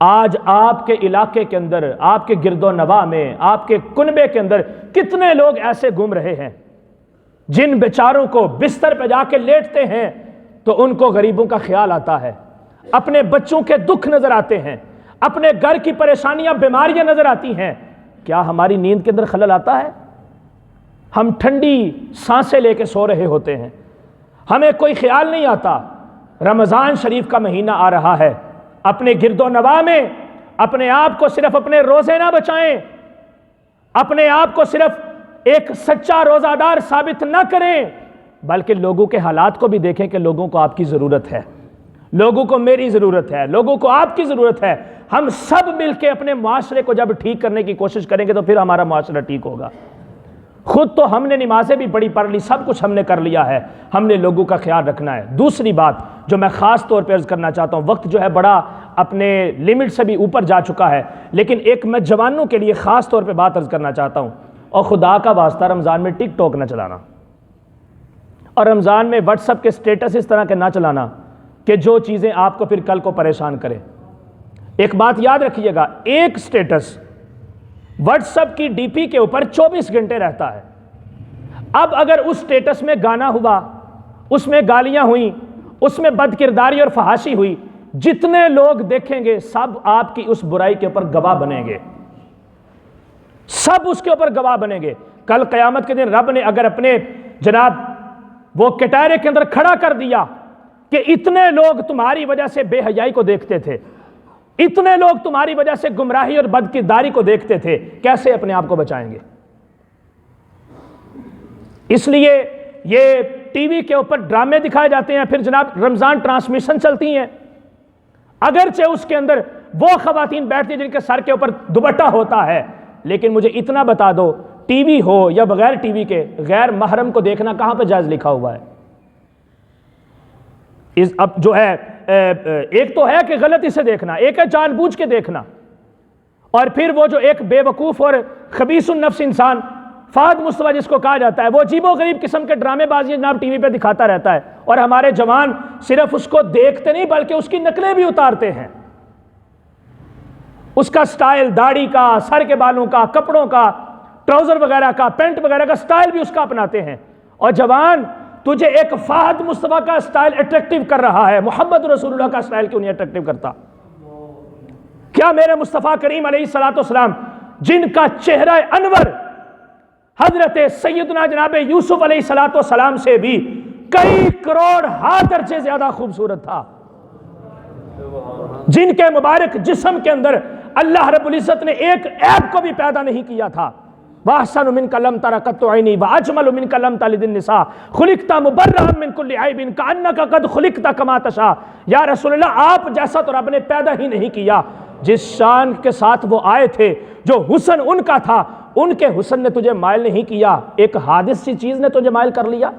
آج آپ کے علاقے کے اندر، آپ کے گرد و نواح میں، آپ کے کنبے کے اندر کتنے لوگ ایسے گھوم رہے ہیں جن بیچاروں کو بستر پہ جا کے لیٹتے ہیں تو ان کو غریبوں کا خیال آتا ہے، اپنے بچوں کے دکھ نظر آتے ہیں، اپنے گھر کی پریشانیاں بیماریاں نظر آتی ہیں۔ کیا ہماری نیند کے اندر خلل آتا ہے؟ ہم ٹھنڈی سانسیں لے کے سو رہے ہوتے ہیں، ہمیں کوئی خیال نہیں آتا۔ رمضان شریف کا مہینہ آ رہا ہے، اپنے گرد و نواح میں اپنے آپ کو صرف اپنے روزے نہ بچائیں، اپنے آپ کو صرف ایک سچا روزہ دار ثابت نہ کریں، بلکہ لوگوں کے حالات کو بھی دیکھیں کہ لوگوں کو آپ کی ضرورت ہے، لوگوں کو میری ضرورت ہے، لوگوں کو آپ کی ضرورت ہے۔ ہم سب مل کے اپنے معاشرے کو جب ٹھیک کرنے کی کوشش کریں گے تو پھر ہمارا معاشرہ ٹھیک ہوگا۔ خود تو ہم نے نمازیں بھی بڑی پڑھ لی، سب کچھ ہم نے کر لیا ہے، ہم نے لوگوں کا خیال رکھنا ہے۔ دوسری بات جو میں خاص طور پہ عرض کرنا چاہتا ہوں، وقت جو ہے بڑا اپنے لمٹ سے بھی اوپر جا چکا ہے، لیکن ایک میں جوانوں کے لیے خاص طور پہ بات عرض کرنا چاہتا ہوں، اور خدا کا واسطہ رمضان میں ٹک ٹاک نہ چلانا، اور رمضان میں واٹس ایپ کے سٹیٹس اس طرح کے نہ چلانا کہ جو چیزیں آپ کو پھر کل کو پریشان کریں۔ ایک بات یاد رکھیے گا، ایک سٹیٹس واٹس ایپ کی ڈی پی کے اوپر 24 گھنٹے رہتا ہے۔ اب اگر اس سٹیٹس میں گانا ہوا، اس میں گالیاں ہوئیں، اس میں بد کرداری اور فحاشی ہوئی، جتنے لوگ دیکھیں گے سب آپ کی اس برائی کے اوپر گواہ بنیں گے، سب اس کے اوپر گواہ بنیں گے۔ کل قیامت کے دن رب نے اگر اپنے جناب وہ کٹارے کے اندر کھڑا کر دیا کہ اتنے لوگ تمہاری وجہ سے بے حیائی کو دیکھتے تھے، اتنے لوگ تمہاری وجہ سے گمراہی اور بد کرداری کو دیکھتے تھے، کیسے اپنے آپ کو بچائیں گے؟ اس لیے یہ ٹی وی کے اوپر ڈرامے دکھائے جاتے ہیں، پھر جناب رمضان ٹرانسمیشن چلتی ہیں، اگرچہ اس کے اندر وہ خواتین بیٹھتی ہیں جن کے سر کے اوپر دوپٹہ ہوتا ہے، لیکن مجھے اتنا بتا دو ٹی وی ہو یا بغیر ٹی وی کے غیر محرم کو دیکھنا کہاں پہ جائز لکھا ہوا ہے؟ اب جو ہے ایک تو ہے کہ غلطی سے دیکھنا، ایک ہے جان بوجھ کے دیکھنا، اور پھر وہ جو ایک بے وقوف اور خبیث النفس انسان فہد مصطفیٰ جس کو کہا جاتا ہے، وہ عجیب و غریب قسم کے ڈرامے بازی جناب ٹی وی پہ دکھاتا رہتا ہے، اور ہمارے جوان صرف اس کو دیکھتے نہیں بلکہ اس کی نقلیں بھی اتارتے ہیں، اس کا سٹائل، داڑھی کا، سر کے بالوں کا، کپڑوں کا، ٹراؤزر وغیرہ کا، پینٹ وغیرہ کا سٹائل بھی اس کا اپناتے ہیں۔ اور جوان تجھے ایک فہد مصطفیٰ کا سٹائل اٹریکٹیو کر رہا ہے، محمد رسول اللہ کا سٹائل کیوں نہیں اٹریکٹیو کرتا؟ کیا میرے مصطفیٰ کریم علیہ السلام جن کا چہرہ انور حضرت سیدنا جناب یوسف علیہ السلام سے بھی کئی کروڑ ہاتھ درجے زیادہ خوبصورت تھا، جن کے مبارک جسم کے اندر اللہ رب العزت نے ایک عیب کو بھی پیدا نہیں کیا تھا، وَأَحْسَنُ مِنْكَ لَمْ تَرَ قَطُّ عَيْنِي وَأَجْمَلُ مِنْكَ لَمْ تَلِدِ النِّسَاءُ خُلِقْتَ مُبَرَّأً مِنْ كُلِّ عَيْبٍ كَأَنَّكَ قَدْ خُلِقْتَ كَمَا تَشَاءُ۔ یا رسول اللہ آپ جیسا تو رب نے پیدا ہی نہیں کیا، جس شان کے ساتھ وہ آئے تھے، جو حسن ان کا تھا، ان کے حسن نے تجھے مائل نہیں کیا، ایک حادث سی چیز نے تجھے مائل کر لیا،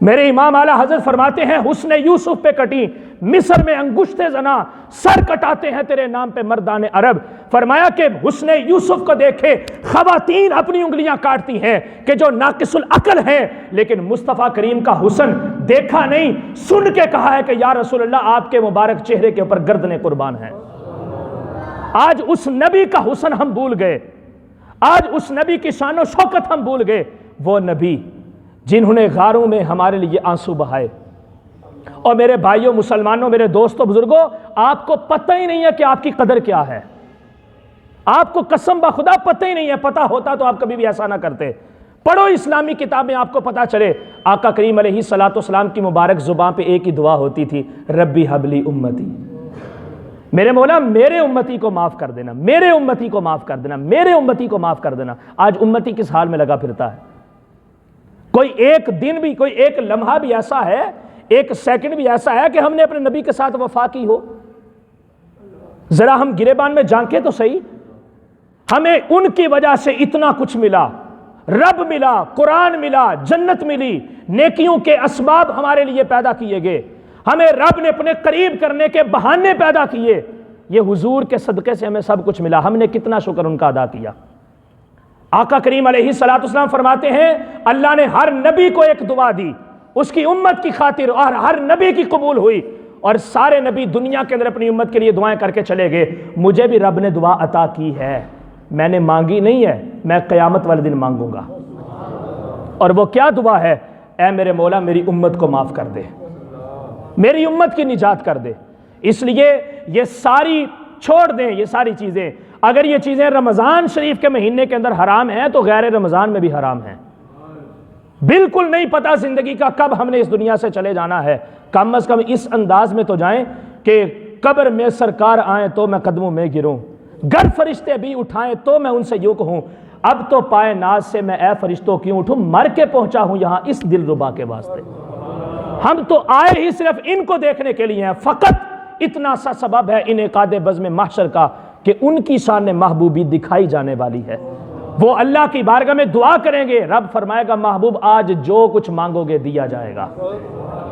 میرے امام اعلیٰ حضرت فرماتے ہیں حسن یوسف پہ کٹی مصر میں انگشت زنا، سر کٹاتے ہیں تیرے نام پہ مردان عرب۔ فرمایا کہ حسن یوسف کو دیکھے خواتین اپنی انگلیاں کاٹتی ہیں کہ جو ناقص العقل ہیں، لیکن مصطفیٰ کریم کا حسن دیکھا نہیں، سن کے کہا ہے کہ یا رسول اللہ آپ کے مبارک چہرے کے اوپر گردنیں قربان ہیں۔ آج اس نبی کا حسن ہم بھول گئے، آج اس نبی کی شان و شوکت ہم بھول گئے، وہ نبی جنہوں نے غاروں میں ہمارے لیے آنسو بہائے۔ اور میرے بھائیوں مسلمانوں، میرے دوستوں بزرگوں، آپ کو پتہ ہی نہیں ہے کہ آپ کی قدر کیا ہے، آپ کو قسم بخدا پتہ ہی نہیں ہے، پتہ ہوتا تو آپ کبھی بھی ایسا نہ کرتے۔ پڑھو اسلامی کتابیں، آپ کو پتہ چلے آقا کریم علیہ الصلوۃ والسلام کی مبارک زبان پہ ایک ہی دعا ہوتی تھی، ربی حبلی امتی، میرے مولا میرے امتی کو معاف کر دینا، میرے امتی کو معاف کر دینا، میرے امتی کو معاف کر دینا۔ آج امتی کس حال میں لگا پھرتا ہے؟ کوئی ایک دن بھی، کوئی ایک لمحہ بھی ایسا ہے، ایک سیکنڈ بھی ایسا ہے کہ ہم نے اپنے نبی کے ساتھ وفا کی ہو؟ ذرا ہم گریبان میں جھانکیں تو صحیح، ہمیں ان کی وجہ سے اتنا کچھ ملا، رب ملا، قرآن ملا، جنت ملی، نیکیوں کے اسباب ہمارے لیے پیدا کیے گئے، ہمیں رب نے اپنے قریب کرنے کے بہانے پیدا کیے، یہ حضور کے صدقے سے ہمیں سب کچھ ملا، ہم نے کتنا شکر ان کا ادا کیا۔ آقا کریم علیہ الصلوۃ والسلام فرماتے ہیں اللہ نے ہر نبی کو ایک دعا دی اس کی امت کی خاطر، اور ہر نبی کی قبول ہوئی، اور سارے نبی دنیا کے اندر اپنی امت کے لیے دعائیں کر کے چلے گئے۔ مجھے بھی رب نے دعا عطا کی ہے، میں نے مانگی نہیں ہے، میں قیامت والے دن مانگوں گا۔ اور وہ کیا دعا ہے؟ اے میرے مولا میری امت کو معاف کر دے، میری امت کی نجات کر دے۔ اس لیے یہ ساری چھوڑ دیں، یہ ساری چیزیں، اگر یہ چیزیں رمضان شریف کے مہینے کے اندر حرام ہیں تو غیر رمضان میں بھی حرام ہیں۔ بالکل نہیں پتہ زندگی کا کب ہم نے اس دنیا سے چلے جانا ہے، کم از کم اس انداز میں تو جائیں کہ قبر میں سرکار آئیں تو میں قدموں میں گروں، گر فرشتے بھی اٹھائیں تو میں ان سے یوں کہوں اب تو پائے ناز سے میں اے فرشتوں کیوں اٹھوں، مر کے پہنچا ہوں یہاں اس دل ربا کے واسطے۔ ہم تو آئے ہی صرف ان کو دیکھنے کے لیے ہیں، فقط اتنا سا سبب ہے انعقاد بزم محشر کا کہ ان کی شان محبوبی دکھائی جانے والی ہے۔ وہ اللہ کی بارگاہ میں دعا کریں گے، رب فرمائے گا محبوب آج جو کچھ مانگو گے دیا جائے گا،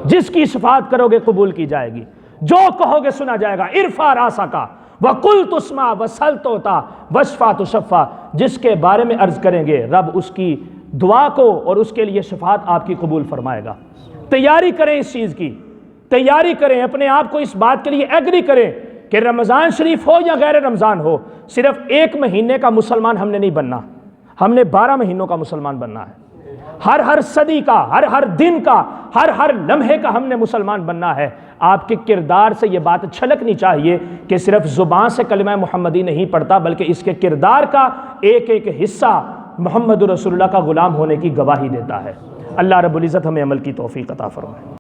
جس کی شفاعت کرو گے قبول کی جائے گی، جو کہو گے سنا جائے گا۔ ارفع راسک وقل تسمع وسل توتا واشفع تشفع، جس کے بارے میں عرض کریں گے رب اس کی دعا کو اور اس کے لیے شفاعت آپ کی قبول فرمائے گا۔ تیاری کریں اس چیز کی، تیاری کریں، اپنے آپ کو اس بات کے لیے ایگری کریں کہ رمضان شریف ہو یا غیر رمضان ہو، صرف ایک مہینے کا مسلمان ہم نے نہیں بننا، ہم نے 12 مہینوں کا مسلمان بننا ہے۔ ہر صدی کا، ہر دن کا، ہر لمحے کا ہم نے مسلمان بننا ہے۔ آپ کے کردار سے یہ بات چھلکنی چاہیے کہ صرف زبان سے کلمہ محمدی نہیں پڑھتا، بلکہ اس کے کردار کا ایک ایک حصہ محمد رسول اللہ کا غلام ہونے کی گواہی دیتا ہے۔ اللہ رب العزت ہمیں عمل کی توفیق عطا فرمائے۔